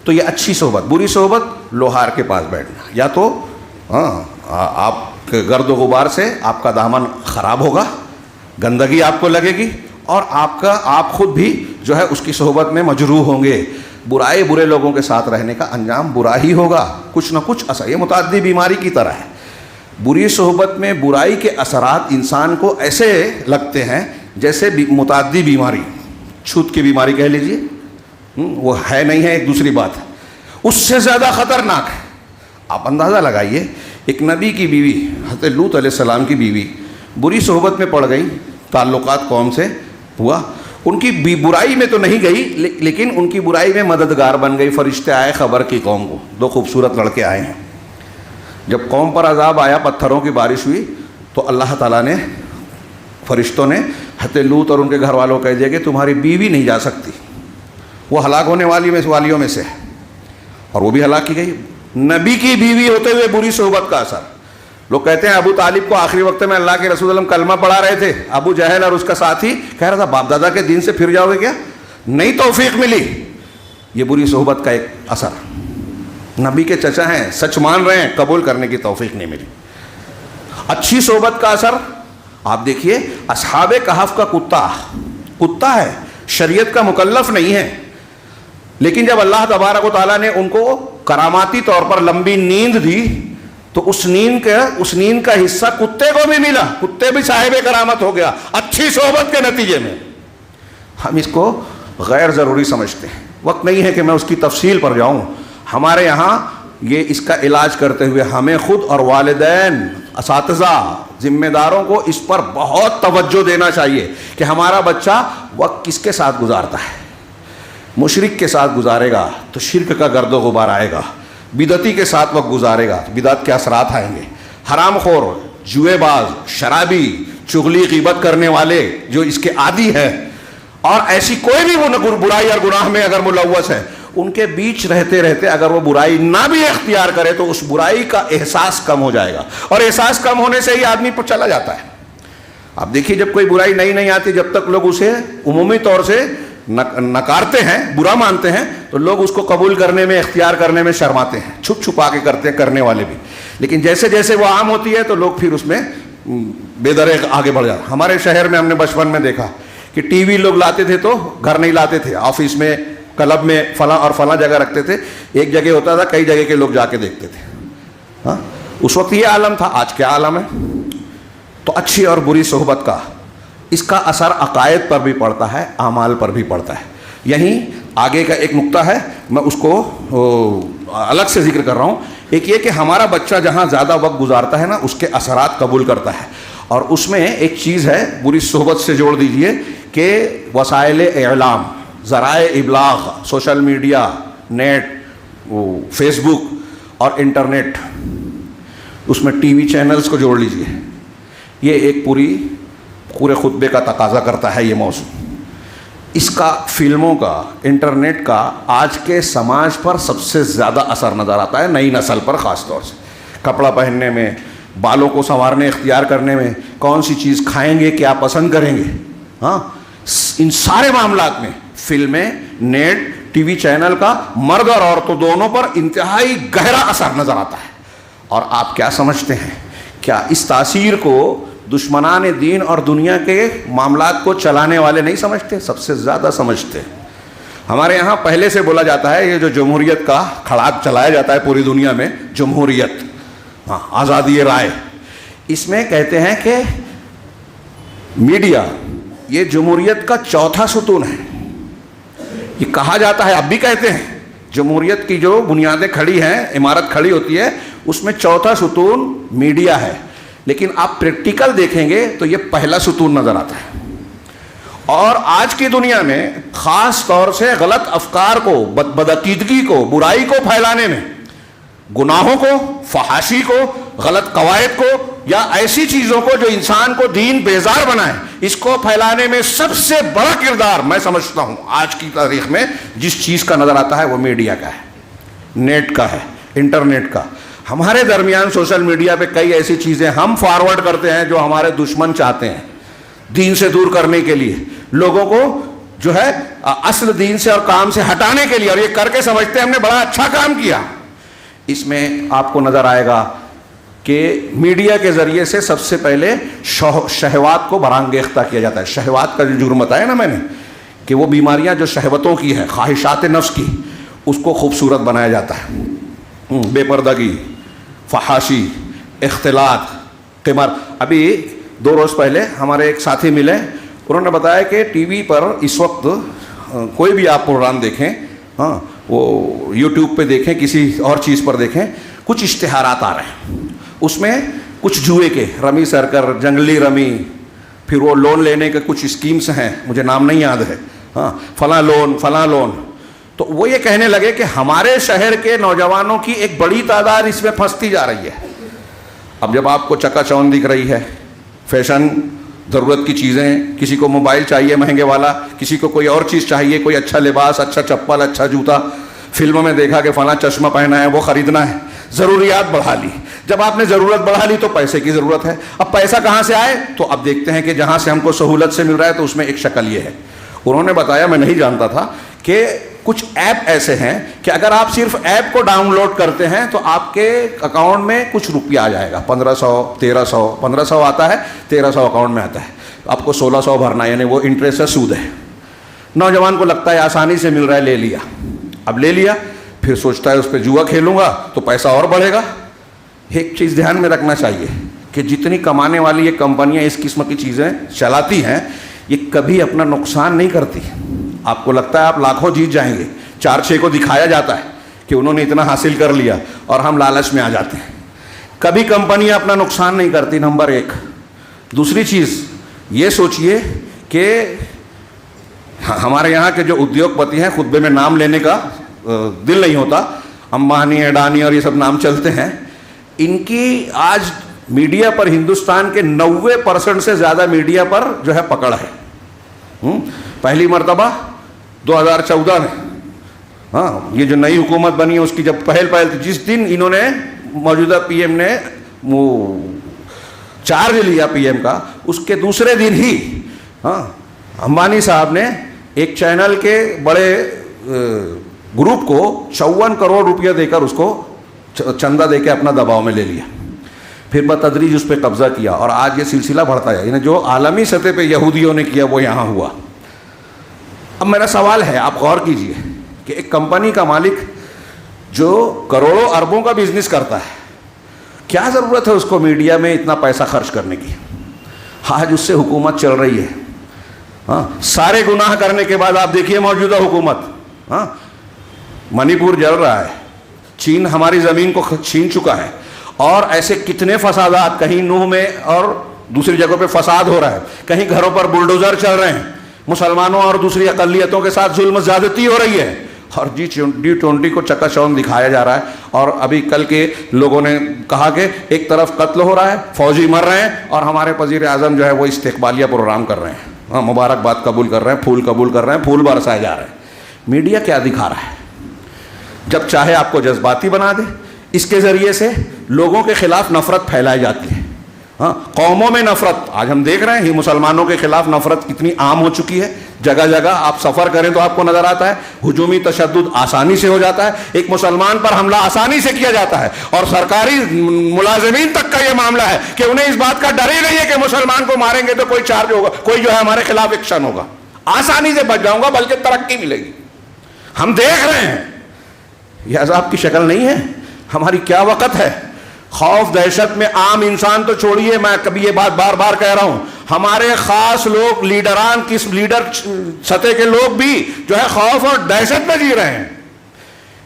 تو یہ اچھی صحبت. بری صحبت لوہار کے پاس بیٹھنا، یا تو آپ کے گرد و غبار سے آپ کا دامن خراب ہوگا، گندگی آپ کو لگے گی، اور آپ خود بھی جو ہے اس کی صحبت میں مجروح ہوں گے. برے لوگوں کے ساتھ رہنے کا انجام برا ہی ہوگا. کچھ نہ کچھ اثر، یہ متعدی بیماری کی طرح ہے. بری صحبت میں برائی کے اثرات انسان کو ایسے لگتے ہیں جیسے متعدی بیماری، چھوت کی بیماری کہہ لیجئے. وہ ہے نہیں ہے، ایک دوسری بات ہے، اس سے زیادہ خطرناک ہے. آپ اندازہ لگائیے، ایک نبی کی بیوی، حضرت لوط علیہ السلام کی بیوی بری صحبت میں پڑ گئی، تعلقات قوم سے ہوا، ان کی برائی میں تو نہیں گئی لیکن ان کی برائی میں مددگار بن گئی. فرشتے آئے خبر کی قوم کو، 2 خوبصورت لڑکے آئے ہیں. جب قوم پر عذاب آیا، پتھروں کی بارش ہوئی، تو اللہ تعالیٰ نے، فرشتوں نے حضرت لوط اور ان کے گھر والوں کو کہہ دیا کہ تمہاری بیوی نہیں جا سکتی، وہ ہلاک ہونے والیوں میں سے ہے، اور وہ بھی ہلاک کی گئی. نبی کی بیوی ہوتے ہوئے بری صحبت کا اثر. لوگ کہتے ہیں ابو طالب کو آخری وقت میں اللہ کے رسول اللہ کلمہ پڑھا رہے تھے، ابو جہل اور اس کا ساتھی کہہ رہا تھا باپ دادا کے دین سے پھر جاؤ گے کیا؟ نہیں توفیق ملی. یہ بری صحبت کا ایک اثر. نبی کے چچا ہیں، سچ مان رہے ہیں، قبول کرنے کی توفیق نہیں ملی. اچھی صحبت کا اثر آپ دیکھیے، اصحاب کہف کا کتا ہے، شریعت کا مکلف نہیں ہے، لیکن جب اللہ تبارک و تعالیٰ نے ان کو کراماتی طور پر لمبی نیند دی تو اس نیند کا حصہ کتے کو بھی ملا، کتے بھی صاحب کرامت ہو گیا اچھی صحبت کے نتیجے میں. ہم اس کو غیر ضروری سمجھتے ہیں. وقت نہیں ہے کہ میں اس کی تفصیل پر جاؤں. ہمارے یہاں اس کا علاج کرتے ہوئے ہمیں خود اور والدین، اساتذہ، ذمہ داروں کو اس پر بہت توجہ دینا چاہیے کہ ہمارا بچہ وقت کس کے ساتھ گزارتا ہے. مشرک کے ساتھ گزارے گا تو شرک کا گرد و غبار آئے گا، بدعتی کے ساتھ وقت گزارے گا تو بدعت کے اثرات آئیں گے. حرام خور، جوئے باز، شرابی، چغلی غیبت کرنے والے جو اس کے عادی ہیں، اور ایسی کوئی بھی وہ برائی اور گناہ میں اگر ملوث ہے، ان کے بیچ رہتے رہتے اگر وہ برائی نہ بھی اختیار کرے تو اس برائی کا احساس کم ہو جائے گا، اور احساس کم ہونے سے ہی آدمی پر چلا جاتا ہے. آپ دیکھیے جب کوئی برائی نہیں آتی، جب تک لوگ اسے عمومی طور سے نکارتے ہیں، برا مانتے ہیں، تو لوگ اس کو قبول کرنے میں، اختیار کرنے میں شرماتے ہیں، چھپ چھپا کے کرتے ہیں کرنے والے بھی. لیکن جیسے جیسے وہ عام ہوتی ہے تو لوگ پھر اس میں بے درے آگے بڑھ جاتے. ہمارے شہر میں ہم نے بچپن میں دیکھا کہ ٹی وی لوگ لاتے تھے تو گھر نہیں لاتے تھے, آفس میں, کلب میں, فلاں اور فلاں جگہ رکھتے تھے. ایک جگہ ہوتا تھا, کئی جگہ کے لوگ جا کے دیکھتے تھے. ہاں, اس وقت یہ عالم تھا. آج کیا عالم ہے؟ تو اچھی اور بری صحبت کا اس کا اثر عقائد پر بھی پڑتا ہے, اعمال پر بھی پڑتا ہے. یہیں آگے کا ایک نقطہ ہے, میں اس کو الگ سے ذکر کر رہا ہوں. ایک یہ کہ ہمارا بچہ جہاں زیادہ وقت گزارتا ہے نا, اس کے اثرات قبول کرتا ہے. اور اس میں ایک چیز ہے, بری صحبت سے جوڑ دیجئے, کہ وسائل اعلام, ذرائع ابلاغ, سوشل میڈیا, نیٹ, فیس بک اور انٹرنیٹ, اس میں ٹی وی چینلز کو جوڑ لیجئے. یہ ایک پورے خطبے کا تقاضا کرتا ہے یہ موضوع. اس کا, فلموں کا, انٹرنیٹ کا آج کے سماج پر سب سے زیادہ اثر نظر آتا ہے, نئی نسل پر خاص طور سے. کپڑا پہننے میں, بالوں کو سنوارنے اختیار کرنے میں, کون سی چیز کھائیں گے, کیا پسند کریں گے, ہاں, ان سارے معاملات میں فلمیں, نیٹ, ٹی وی چینل کا مرد اور عورتوں دونوں پر انتہائی گہرا اثر نظر آتا ہے. اور آپ کیا سمجھتے ہیں, کیا اس تاثیر کو دشمنان دین اور دنیا کے معاملات کو چلانے والے نہیں سمجھتے؟ سب سے زیادہ سمجھتے. ہمارے یہاں پہلے سے بولا جاتا ہے, یہ جو جمہوریت کا کھڑاک چلایا جاتا ہے پوری دنیا میں, جمہوریت, ہاں, آزادی رائے, اس میں کہتے ہیں کہ میڈیا یہ جمہوریت کا چوتھا ستون ہے. یہ کہا جاتا ہے, اب بھی کہتے ہیں, جمہوریت کی جو بنیادیں کھڑی ہیں, عمارت کھڑی ہوتی ہے, اس میں چوتھا ستون میڈیا ہے. لیکن آپ پریکٹیکل دیکھیں گے تو یہ پہلا ستون نظر آتا ہے. اور آج کی دنیا میں خاص طور سے غلط افکار کو, بدعقیدگی کو, برائی کو پھیلانے میں, گناہوں کو, فحاشی کو, غلط قواعد کو, یا ایسی چیزوں کو جو انسان کو دین بیزار بنائے, اس کو پھیلانے میں سب سے بڑا کردار میں سمجھتا ہوں آج کی تاریخ میں جس چیز کا نظر آتا ہے وہ میڈیا کا ہے, نیٹ کا ہے, انٹرنیٹ کا. ہمارے درمیان سوشل میڈیا پہ کئی ایسی چیزیں ہم فارورڈ کرتے ہیں جو ہمارے دشمن چاہتے ہیں دین سے دور کرنے کے لیے, لوگوں کو جو ہے اصل دین سے اور کام سے ہٹانے کے لیے, اور یہ کر کے سمجھتے ہیں ہم نے بڑا اچھا کام کیا. اس میں آپ کو نظر آئے گا کہ میڈیا کے ذریعے سے سب سے پہلے شہوات کو برانگیختہ کیا جاتا ہے. شہوات کا جو جرم بتایا نا میں نے, کہ وہ بیماریاں جو شہوتوں کی ہیں, خواہشات نفس کی, اس کو خوبصورت بنایا جاتا ہے. بے پردگی, فحاشی, اختلاط, قمار. ابھی 2 روز پہلے ہمارے ایک ساتھی ملے, انہوں نے بتایا کہ ٹی وی پر اس وقت کوئی بھی آپ پروگرام دیکھیں, ہاں, وہ یوٹیوب پہ دیکھیں, کسی اور چیز پر دیکھیں, کچھ اشتہارات آ رہے ہیں. اس میں کچھ جوئے کے, رمی سرکر, جنگلی رمی, پھر وہ لون لینے کے کچھ اسکیمز ہیں, مجھے نام نہیں یاد ہے, ہاں, فلاں لون. تو وہ یہ کہنے لگے کہ ہمارے شہر کے نوجوانوں کی ایک بڑی تعداد اس میں پھنستی جا رہی ہے. اب جب آپ کو چکا چوند دکھ رہی ہے, فیشن, ضرورت کی چیزیں, کسی کو موبائل چاہیے مہنگے والا, کسی کو کوئی اور چیز چاہیے, کوئی اچھا لباس, اچھا چپل, اچھا جوتا, فلموں میں دیکھا کہ فلاں چشمہ پہنا ہے, وہ خریدنا ہے, ضروریات بڑھا لی. جب آپ نے ضرورت بڑھا لی تو پیسے کی ضرورت ہے. اب پیسہ کہاں سے آئے؟ تو اب دیکھتے ہیں کہ جہاں سے ہم کو سہولت سے مل رہا ہے تو اس میں ایک شکل یہ ہے. انہوں نے بتایا, میں نہیں جانتا تھا, کہ کچھ ایپ ایسے ہیں کہ اگر آپ صرف ایپ کو ڈاؤن لوڈ کرتے ہیں تو آپ کے اکاؤنٹ میں کچھ روپیہ آ جائے گا, 1500, 1300, 1500 آتا ہے, 1300 اکاؤنٹ میں آتا ہے, آپ کو 1600 بھرنا ہے, یعنی وہ انٹرسٹ ہے, سود ہے. نوجوان کو لگتا ہے آسانی سے مل رہا ہے, لے لیا. اب لے لیا, پھر سوچتا ہے اس پہ جوا کھیلوں گا تو پیسہ اور بڑھے گا. ایک چیز دھیان میں رکھنا چاہیے کہ جتنی کمانے والی یہ کمپنیاں اس قسم کی چیزیں چلاتی ہیں, یہ کبھی اپنا نقصان نہیں کرتی. آپ کو لگتا ہے آپ لاکھوں جیت جائیں گے, 4-6 کو دکھایا جاتا ہے کہ انہوں نے اتنا حاصل کر لیا, اور ہم لالچ میں آ جاتے ہیں. کبھی کمپنیاں اپنا نقصان نہیں کرتی, نمبر 1. دوسری چیز یہ سوچئے کہ ہمارے یہاں کے جو ادیوگ پتی ہیں, خطبے میں نام لینے کا دل نہیں ہوتا, امبانی, اڈانی اور یہ سب نام چلتے ہیں, ان کی آج میڈیا پر, ہندوستان کے 90% سے زیادہ میڈیا پر جو ہے پکڑ ہے. پہلی مرتبہ 2014 میں, ہاں, یہ جو نئی حکومت بنی ہے اس کی جب پہل جس دن انہوں نے, موجودہ پی ایم نے چارج لیا پی ایم کا, اس کے دوسرے دن ہی, ہاں, امبانی صاحب نے ایک چینل کے بڑے گروپ کو 54 کروڑ روپیہ دے کر اس کو چندہ دے کے اپنا دباؤ میں لے لیا. پھر بتدریج اس پہ قبضہ کیا, اور آج یہ سلسلہ بڑھتا ہے. یعنی جو عالمی سطح پہ یہودیوں نے کیا وہ یہاں ہوا. اب میرا سوال ہے، آپ غور کیجئے کہ ایک کمپنی کا مالک جو کروڑوں اربوں کا بزنس کرتا ہے، کیا ضرورت ہے اس کو میڈیا میں اتنا پیسہ خرچ کرنے کی؟ آج اس سے حکومت چل رہی ہے. ہاں، سارے گناہ کرنے کے بعد آپ دیکھیے موجودہ حکومت، ہاں، منی پور جل رہا ہے، چین ہماری زمین کو چھین چکا ہے، اور ایسے کتنے فسادات، کہیں نوح میں اور دوسری جگہوں پہ فساد ہو رہا ہے، کہیں گھروں پر بلڈوزر چل رہے ہیں، مسلمانوں اور دوسری اقلیتوں کے ساتھ ظلم زیادتی ہو رہی ہے، اور G20 کو چکا چوند دکھایا جا رہا ہے. اور ابھی کل کے لوگوں نے کہا کہ ایک طرف قتل ہو رہا ہے، فوجی مر رہے ہیں، اور ہمارے وزیر اعظم جو ہے وہ استقبالیہ پروگرام کر رہے ہیں، ہاں، مبارکباد قبول کر رہے ہیں، پھول قبول کر رہے ہیں، پھول برسائے جا رہے ہیں. میڈیا کیا دکھا رہا ہے؟ جب چاہے آپ کو جذباتی بنا دے، اس کے ذریعے سے لوگوں کے خلاف نفرت پھیلائی جاتی ہے. ہاں، قوموں میں نفرت، آج ہم دیکھ رہے ہیں مسلمانوں کے خلاف نفرت کتنی عام ہو چکی ہے. جگہ جگہ آپ سفر کریں تو آپ کو نظر آتا ہے ہجومی تشدد آسانی سے ہو جاتا ہے، ایک مسلمان پر حملہ آسانی سے کیا جاتا ہے، اور سرکاری ملازمین تک کا یہ معاملہ ہے کہ انہیں اس بات کا ڈر ہی نہیں ہے کہ مسلمان کو ماریں گے تو کوئی چارج ہوگا، کوئی جو ہے ہمارے خلاف ایکشن ہوگا، آسانی سے بچ جاؤں گا، بلکہ ترقی ملے گی. ہم دیکھ رہے ہیں یہ عذاب کی شکل نہیں ہے. ہماری کیا وقت ہے؟ خوف دہشت میں عام انسان تو چھوڑیے، میں کبھی یہ بات بار بار کہہ رہا ہوں، ہمارے خاص لوگ، لیڈران، کس لیڈر سطح کے لوگ بھی جو ہے خوف اور دہشت میں جی رہے ہیں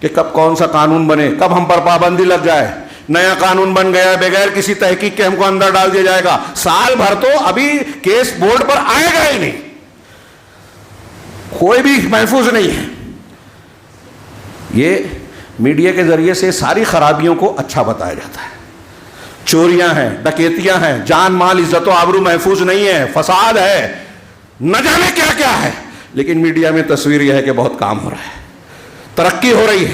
کہ کب کون سا قانون بنے، کب ہم پر پابندی لگ جائے. نیا قانون بن گیا بغیر کسی تحقیق کے ہم کو اندر ڈال دیا جائے گا. سال بھر تو ابھی کیس بورڈ پر آئے گا ہی نہیں، کوئی بھی محفوظ نہیں ہے. یہ میڈیا کے ذریعے سے ساری خرابیوں کو اچھا بتایا جاتا ہے. چوریاں ہیں، ڈکیتیاں ہیں، جان مال عزت و آبرو محفوظ نہیں ہے، فساد ہے، نہ جانے کیا کیا ہے. لیکن میڈیا میں تصویر یہ ہے کہ بہت کام ہو رہا ہے، ترقی ہو رہی ہے.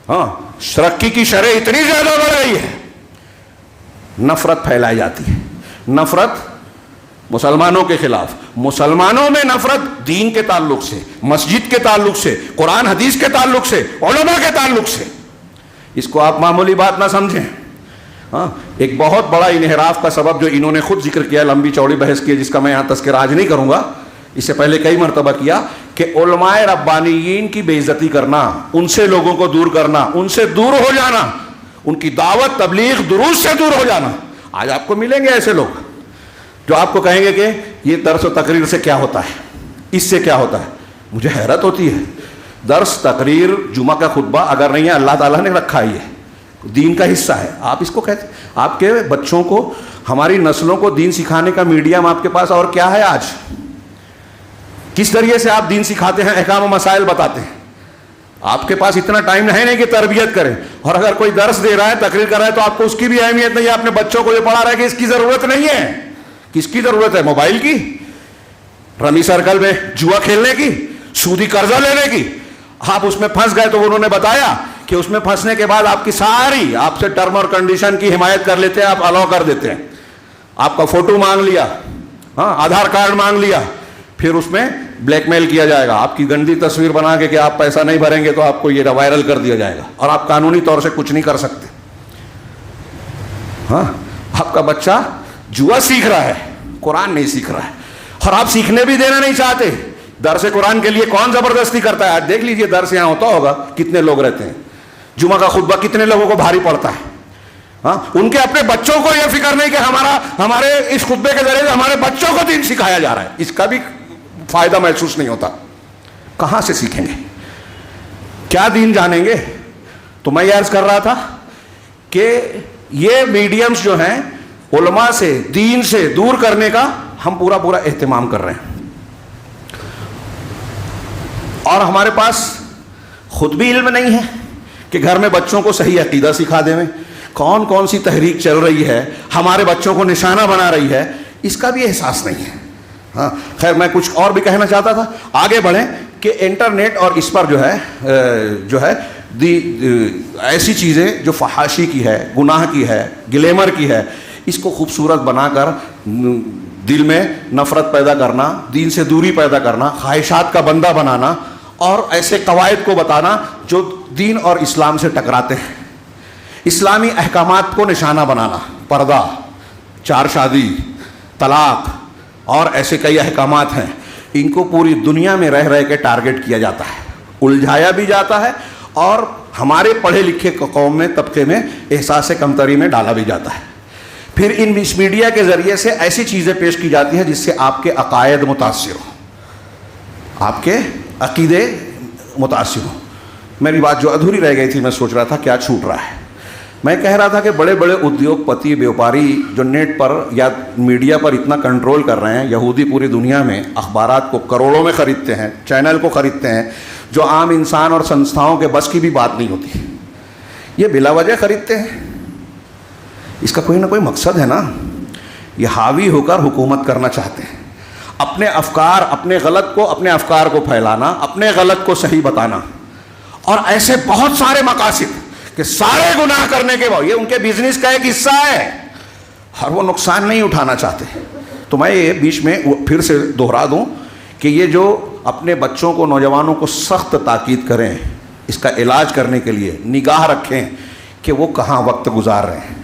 ہاں، ترقی کی شرح اتنی زیادہ بڑھ رہی ہے. نفرت پھیلائی جاتی ہے، نفرت مسلمانوں کے خلاف، مسلمانوں میں نفرت دین کے تعلق سے، مسجد کے تعلق سے، قرآن حدیث کے تعلق سے، علماء کے تعلق سے. اس کو آپ معمولی بات نہ سمجھیں. ہاں، ایک بہت بڑا انحراف کا سبب جو انہوں نے خود ذکر کیا، لمبی چوڑی بحث کی، جس کا میں یہاں تذکرہ آج نہیں کروں گا، اس سے پہلے کئی مرتبہ کیا، کہ علماء ربانیین کی بے عزتی کرنا، ان سے لوگوں کو دور کرنا، ان سے دور ہو جانا، ان کی دعوت، تبلیغ، دروس سے دور ہو جانا. آج آپ کو ملیں گے ایسے لوگ جو آپ کو کہیں گے کہ یہ درس و تقریر سے کیا ہوتا ہے، اس سے کیا ہوتا ہے. مجھے حیرت ہوتی ہے، درس، تقریر، جمعہ کا خطبہ اگر نہیں ہے، اللہ تعالیٰ نے رکھا ہی ہے، دین کا حصہ ہے. آپ اس کو کہتے ہیں، آپ کے بچوں کو، ہماری نسلوں کو دین سکھانے کا میڈیم آپ کے پاس اور کیا ہے؟ آج کس ذریعے سے آپ دین سکھاتے ہیں، احکام و مسائل بتاتے ہیں؟ آپ کے پاس اتنا ٹائم ہے نہیں کہ تربیت کریں. اور اگر کوئی درس دے رہا ہے، تقریر کر رہا ہے، تو آپ کو اس کی بھی اہمیت نہیں ہے. اپنے بچوں کو یہ پڑھا رہا ہے کہ اس کی ضرورت نہیں ہے. کس کی ضرورت ہے؟ موبائل کی، رمی سرکل میں جوا کھیلنے کی، سودی قرضہ لینے کی. آپ اس میں پھنس گئے تو انہوں نے بتایا کہ اس میں پھنسنے کے بعد آپ کی ساری، آپ سے ٹرم اور کنڈیشن کی حمایت کر لیتے ہیں، آپ الاؤ کر دیتے ہیں. آپ کا فوٹو مانگ لیا، ہاں، آدھار کارڈ مانگ لیا، پھر اس میں بلیک میل کیا جائے گا، آپ کی گندی تصویر بنا کے کہ آپ پیسہ نہیں بھریں گے تو آپ کو یہ وائرل کر دیا جائے گا، اور آپ قانونی طور سے کچھ نہیں کر سکتے. ہاں، آپ کا بچہ جوا سیکھ رہا ہے، قرآن نہیں سیکھ رہا ہے، اور آپ سیکھنے بھی دینا نہیں چاہتے. درس قرآن کے لیے کون زبردستی کرتا ہے؟ آج دیکھ لیجئے درس یہاں ہوتا ہوگا، کتنے لوگ رہتے ہیں، جمعہ کا خطبہ کتنے لوگوں کو بھاری پڑتا ہے. ہاں، ان کے اپنے بچوں کو یہ فکر نہیں کہ ہمارے اس خطبے کے ذریعے ہمارے بچوں کو دین سکھایا جا رہا ہے، اس کا بھی فائدہ محسوس نہیں ہوتا. کہاں سے سیکھیں گے؟ کیا دین جانیں گے؟ تو میں یہ عرض کر رہا تھا کہ یہ میڈیمز جو ہیں علماء سے، دین سے دور کرنے کا ہم پورا اہتمام کر رہے ہیں. اور ہمارے پاس خود بھی علم نہیں ہے کہ گھر میں بچوں کو صحیح عقیدہ سکھا دیں. کون کون سی تحریک چل رہی ہے، ہمارے بچوں کو نشانہ بنا رہی ہے، اس کا بھی احساس نہیں ہے. ہاں، خیر، میں کچھ اور بھی کہنا چاہتا تھا. آگے بڑھیں کہ انٹرنیٹ اور اس پر جو ہے ایسی چیزیں جو فحاشی کی ہے، گناہ کی ہے، گلیمر کی ہے، اس کو خوبصورت بنا کر دل میں نفرت پیدا کرنا، دین سے دوری پیدا کرنا، خواہشات کا بندہ بنانا، اور ایسے قواعد کو بتانا جو دین اور اسلام سے ٹکراتے ہیں. اسلامی احکامات کو نشانہ بنانا، پردہ، چار شادی، طلاق اور ایسے کئی احکامات ہیں ان کو پوری دنیا میں رہ رہ کے ٹارگٹ کیا جاتا ہے, الجھایا بھی جاتا ہے, اور ہمارے پڑھے لکھے قوم میں, طبقے میں احساس کمتری میں ڈالا بھی جاتا ہے. پھر ان میڈیا کے ذریعے سے ایسی چیزیں پیش کی جاتی ہیں جس سے آپ کے عقائد متاثر ہوں, آپ کے عقیدے متاثر ہوں. میری بات جو ادھوری رہ گئی تھی, میں سوچ رہا تھا کیا چھوٹ رہا ہے. میں کہہ رہا تھا کہ بڑے بڑے ادیوگ پتی, بیوپاری جو نیٹ پر یا میڈیا پر اتنا کنٹرول کر رہے ہیں, یہودی پوری دنیا میں اخبارات کو کروڑوں میں خریدتے ہیں, چینل کو خریدتے ہیں, جو عام انسان اور سنستھاؤں کے بس کی بھی بات نہیں ہوتی, یہ بلا وجہ خریدتے ہیں. اس کا کوئی نہ کوئی مقصد ہے نا. یہ حاوی ہو کر حکومت کرنا چاہتے ہیں, اپنے افکار, اپنے افکار کو پھیلانا, اپنے غلط کو صحیح بتانا, اور ایسے بہت سارے مقاصد کہ سارے گناہ کرنے کے بعد یہ ان کے بزنس کا ایک حصہ ہے, اور وہ نقصان نہیں اٹھانا چاہتے. تو میں یہ بیچ میں پھر سے دوہرا دوں کہ یہ جو اپنے بچوں کو, نوجوانوں کو سخت تاکید کریں, اس کا علاج کرنے کے لیے نگاہ رکھیں کہ وہ کہاں وقت گزار رہے ہیں.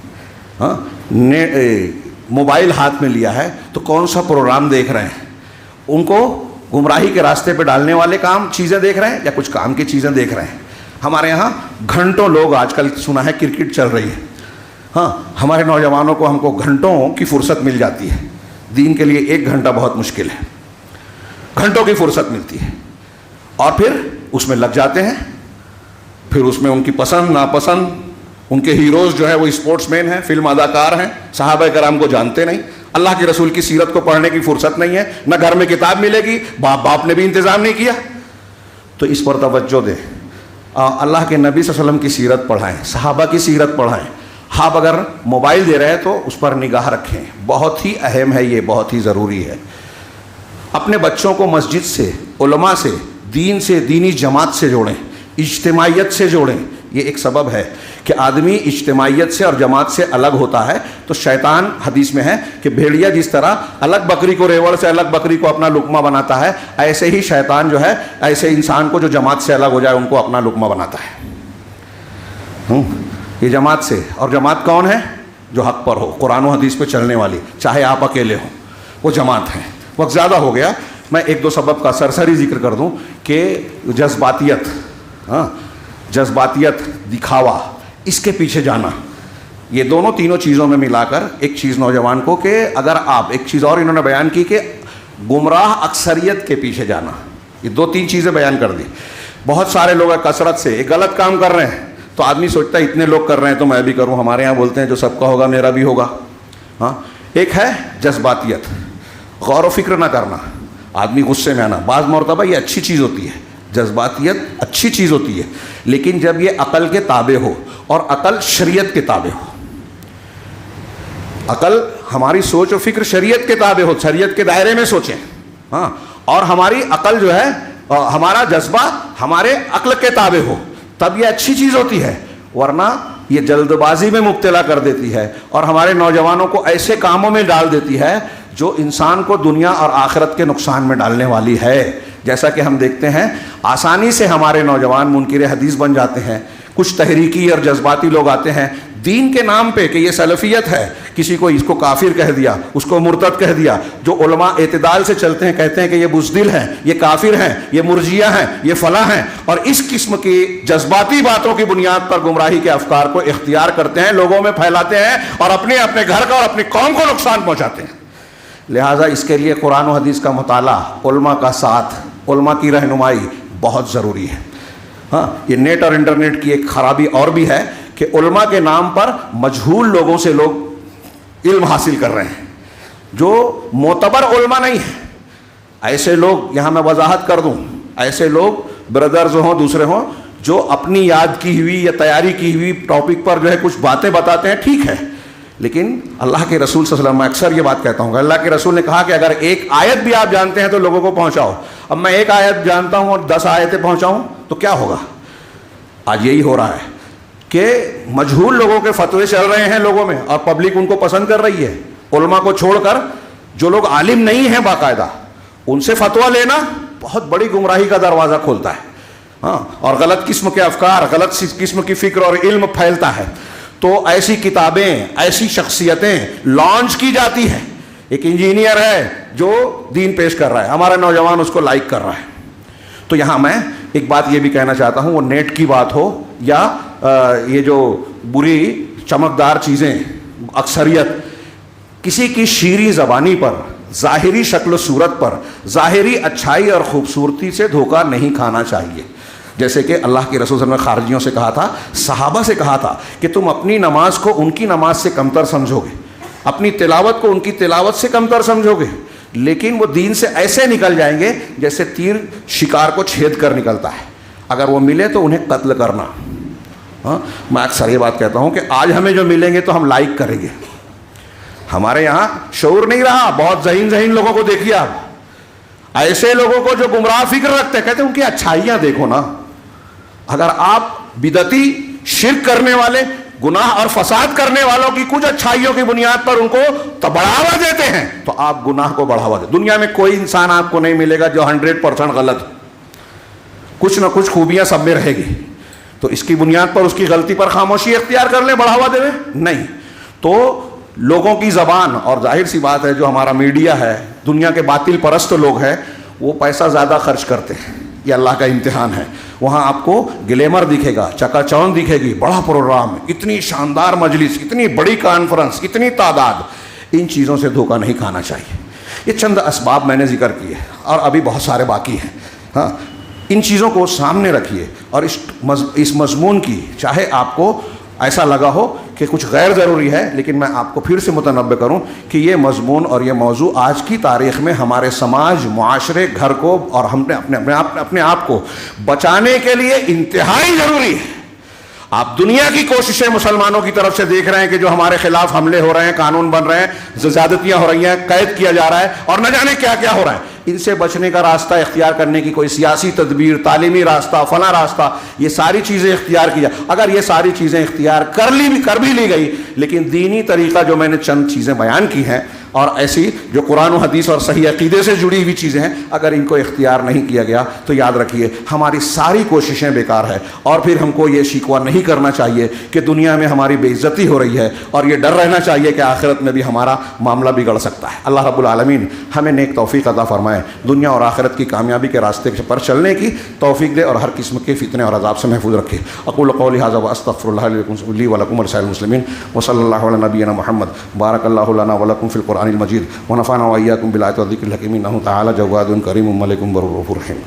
ہاں, موبائل ہاتھ میں لیا ہے تو کون سا پروگرام دیکھ رہے ہیں, ان کو گمراہی کے راستے پہ ڈالنے والے چیزیں دیکھ رہے ہیں یا کچھ کام کی چیزیں دیکھ رہے ہیں. ہمارے یہاں گھنٹوں لوگ, آج کل سنا ہے کرکٹ چل رہی ہے, ہاں, ہمارے نوجوانوں کو, ہم کو گھنٹوں کی فرصت مل جاتی ہے. دین کے لیے 1 گھنٹہ بہت مشکل ہے, گھنٹوں کی فرصت ملتی ہے, اور پھر اس میں لگ جاتے ہیں. پھر اس میں ان کی پسند ناپسند, ان کے ہیروز جو ہے وہ اسپورٹس مین ہیں, فلم اداکار ہیں, صحابہ کرام کو جانتے نہیں, اللہ کے رسول کی سیرت کو پڑھنے کی فرصت نہیں ہے, نہ گھر میں کتاب ملے گی, باپ نے بھی انتظام نہیں کیا. تو اس پر توجہ دیں, اللہ کے نبی صلی اللہ علیہ وسلم کی سیرت پڑھائیں, صحابہ کی سیرت پڑھائیں. آپ اگر موبائل دے رہے ہیں تو اس پر نگاہ رکھیں, بہت ہی اہم ہے یہ, بہت ہی ضروری ہے. اپنے بچوں کو مسجد سے, علماء سے, دین سے, دینی جماعت سے جوڑیں, اجتماعیت سے جوڑیں. یہ ایک سبب ہے کہ آدمی اجتماعیت سے اور جماعت سے الگ ہوتا ہے تو شیطان, حدیث میں ہے کہ بھیڑیا جس طرح الگ بکری کو, ریوڑ سے الگ بکری کو اپنا لقمہ بناتا ہے, ایسے ہی شیطان جو ہے ایسے انسان کو جو جماعت سے الگ ہو جائے ان کو اپنا لقمہ بناتا ہے. یہ جماعت سے, اور جماعت کون ہے؟ جو حق پر ہو, قرآن و حدیث پہ چلنے والی, چاہے آپ اکیلے ہوں, وہ جماعت ہیں. وقت زیادہ ہو گیا, میں 1-2 سبب کا سرسری ذکر کر دوں کہ جذباتیت, جذباتیت, دکھاوا, اس کے پیچھے جانا, یہ دونوں تینوں چیزوں میں ملا کر ایک چیز نوجوان کو, کہ اگر آپ, ایک چیز اور انہوں نے بیان کی کہ گمراہ اکثریت کے پیچھے جانا, یہ 2-3 چیزیں بیان کر دی. بہت سارے لوگ کثرت سے ایک غلط کام کر رہے ہیں تو آدمی سوچتا ہے اتنے لوگ کر رہے ہیں تو میں بھی کروں. ہمارے یہاں بولتے ہیں جو سب کا ہوگا میرا بھی ہوگا. ہاں, ایک ہے جذباتیت, غور و فکر نہ کرنا, آدمی غصے میں آنا. بعض مرتبہ یہ اچھی چیز ہوتی ہے, جذباتیت اچھی چیز ہوتی ہے, لیکن جب یہ عقل کے تابع ہو, اور عقل شریعت کے تابع ہو, عقل ہماری سوچ و فکر شریعت کے تابع ہو, شریعت کے دائرے میں سوچیں. ہاں, اور ہماری عقل جو ہے, ہمارا جذبہ ہمارے عقل کے تابع ہو, تب یہ اچھی چیز ہوتی ہے. ورنہ یہ جلد بازی میں مبتلا کر دیتی ہے اور ہمارے نوجوانوں کو ایسے کاموں میں ڈال دیتی ہے جو انسان کو دنیا اور آخرت کے نقصان میں ڈالنے والی ہے. جیسا کہ ہم دیکھتے ہیں آسانی سے ہمارے نوجوان منکر حدیث بن جاتے ہیں. کچھ تحریکی اور جذباتی لوگ آتے ہیں دین کے نام پہ کہ یہ سلفیت ہے, کسی کو اس کو کافر کہہ دیا, اس کو مرتد کہہ دیا. جو علماء اعتدال سے چلتے ہیں کہتے ہیں کہ یہ بزدل ہیں, یہ کافر ہیں, یہ مرجیہ ہیں, یہ فلاں ہیں, اور اس قسم کی جذباتی باتوں کی بنیاد پر گمراہی کے افکار کو اختیار کرتے ہیں, لوگوں میں پھیلاتے ہیں اور اپنے گھر کا اور اپنی قوم کو نقصان پہنچاتے ہیں. لہٰذا اس کے لیے قرآن و حدیث کا مطالعہ, علماء کا ساتھ, علماء کی رہنمائی بہت ضروری ہے. ہاں, یہ نیٹ اور انٹرنیٹ کی ایک خرابی اور بھی ہے کہ علماء کے نام پر مجہول لوگوں سے لوگ علم حاصل کر رہے ہیں جو معتبر علماء نہیں ہیں. ایسے لوگ, یہاں میں وضاحت کر دوں, ایسے لوگ بردرز ہوں, دوسرے ہوں, جو اپنی یاد کی ہوئی یا تیاری کی ہوئی ٹاپک پر جو ہے کچھ باتیں بتاتے ہیں, ٹھیک ہے, لیکن اللہ کے رسول صلی اللہ علیہ وسلم, میں اکثر یہ بات کہتا ہوں کہ اللہ کے رسول نے کہا کہ اگر ایک آیت بھی آپ جانتے ہیں تو لوگوں کو پہنچاؤ. اب میں ایک آیت جانتا ہوں اور 10 آیتیں پہنچاؤں تو کیا ہوگا؟ آج یہی ہو رہا ہے کہ مجہول لوگوں کے فتوے چل رہے ہیں لوگوں میں اور پبلک ان کو پسند کر رہی ہے. علماء کو چھوڑ کر جو لوگ عالم نہیں ہیں باقاعدہ, ان سے فتویٰ لینا بہت بڑی گمراہی کا دروازہ کھولتا ہے. ہاں, اور غلط قسم کے افکار, غلط قسم کی فکر اور علم پھیلتا ہے. تو ایسی کتابیں, ایسی شخصیتیں لانچ کی جاتی ہیں ایک انجینئر ہے جو دین پیش کر رہا ہے, ہمارا نوجوان اس کو لائک کر رہا ہے. تو یہاں میں ایک بات یہ بھی کہنا چاہتا ہوں, وہ نیٹ کی بات ہو یا یہ جو بری چمکدار چیزیں, اکثریت کسی کی شیریں زبانی پر, ظاہری شکل و صورت پر, ظاہری اچھائی اور خوبصورتی سے دھوکہ نہیں کھانا چاہیے. جیسے کہ اللہ کے رسول صلی اللہ علیہ وسلم نے خارجیوں سے کہا تھا, صحابہ سے کہا تھا کہ تم اپنی نماز کو ان کی نماز سے کمتر سمجھو گے, اپنی تلاوت کو ان کی تلاوت سے کمتر سمجھو گے, لیکن وہ دین سے ایسے نکل جائیں گے جیسے تیر شکار کو چھید کر نکلتا ہے. اگر وہ ملے تو انہیں قتل کرنا. میں اکثر یہ بات کہتا ہوں کہ آج ہمیں جو ملیں گے تو ہم لائک کریں گے. ہمارے یہاں شعور نہیں رہا, بہت ذہین لوگوں کو دیکھیے آپ, ایسے لوگوں کو جو گمراہ فکر رکھتے ہیں, کہتے ہیں ان کی اچھائیاں دیکھو نا. اگر آپ بدعتی, شرک کرنے والے, گناہ اور فساد کرنے والوں کی کچھ اچھائیوں کی بنیاد پر ان کو بڑھاوا دیتے ہیں تو آپ گناہ کو بڑھاوا دیں. دنیا میں کوئی انسان آپ کو نہیں ملے گا جو 100% غلط, کچھ نہ کچھ خوبیاں سب میں رہے گی. تو اس کی بنیاد پر اس کی غلطی پر خاموشی اختیار کر لیں, بڑھاوا دے نہیں. تو لوگوں کی زبان, اور ظاہر سی بات ہے جو ہمارا میڈیا ہے, دنیا کے باطل پرست لوگ ہیں, وہ پیسہ زیادہ خرچ کرتے ہیں. یہ اللہ کا امتحان ہے. وہاں آپ کو گلیمر دکھے گا, چکا چوند دکھے گی, بڑا پروگرام, اتنی شاندار مجلس, اتنی بڑی کانفرنس, اتنی تعداد. ان چیزوں سے دھوکہ نہیں کھانا چاہیے. یہ چند اسباب میں نے ذکر کیے اور ابھی بہت سارے باقی ہیں. ہاں, ان چیزوں کو سامنے رکھیے اور اس مضمون کی, چاہے آپ کو ایسا لگا ہو کہ کچھ غیر ضروری ہے, لیکن میں آپ کو پھر سے متنبہ کروں کہ یہ مضمون اور یہ موضوع آج کی تاریخ میں ہمارے سماج, معاشرے, گھر کو اور ہم نے اپنے آپ کو بچانے کے لیے انتہائی ضروری ہے. آپ دنیا کی کوششیں مسلمانوں کی طرف سے دیکھ رہے ہیں کہ جو ہمارے خلاف حملے ہو رہے ہیں, قانون بن رہے ہیں, زیادتیاں ہو رہی ہیں, قید کیا جا رہا ہے اور نہ جانے کیا کیا ہو رہا ہے. ان سے بچنے کا راستہ اختیار کرنے کی کوئی سیاسی تدبیر, تعلیمی راستہ, فلاں راستہ, یہ ساری چیزیں اختیار کیا. اگر یہ ساری چیزیں اختیار کر بھی لی گئی, لیکن دینی طریقہ جو میں نے چند چیزیں بیان کی ہیں اور ایسی جو قرآن و حدیث اور صحیح عقیدے سے جڑی ہوئی چیزیں ہیں, اگر ان کو اختیار نہیں کیا گیا تو یاد رکھیے ہماری ساری کوششیں بیکار ہے. اور پھر ہم کو یہ شکوہ نہیں کرنا چاہیے کہ دنیا میں ہماری بے عزتی ہو رہی ہے, اور یہ ڈر رہنا چاہیے کہ آخرت میں بھی ہمارا معاملہ بگڑ سکتا ہے. اللہ رب العالمین ہمیں نیک توفیق عطا فرمائے, دنیا اور آخرت کی کامیابی کے راستے پر چلنے کی توفیق دے اور ہر قسم کے فتنے اور عذاب سے محفوظ رکھے. اقول قولی ھذا واستغفر اللہ لی ولکم ولسائر المسلمین وصلی اللہ علی نبینا محمد. بارک اللہ لنا ولکم فی القرآن المجید ونفعنا وإياكم بالآيات والذكر الحكيم إنه تعالى جواد كريم ملك بر رحيم.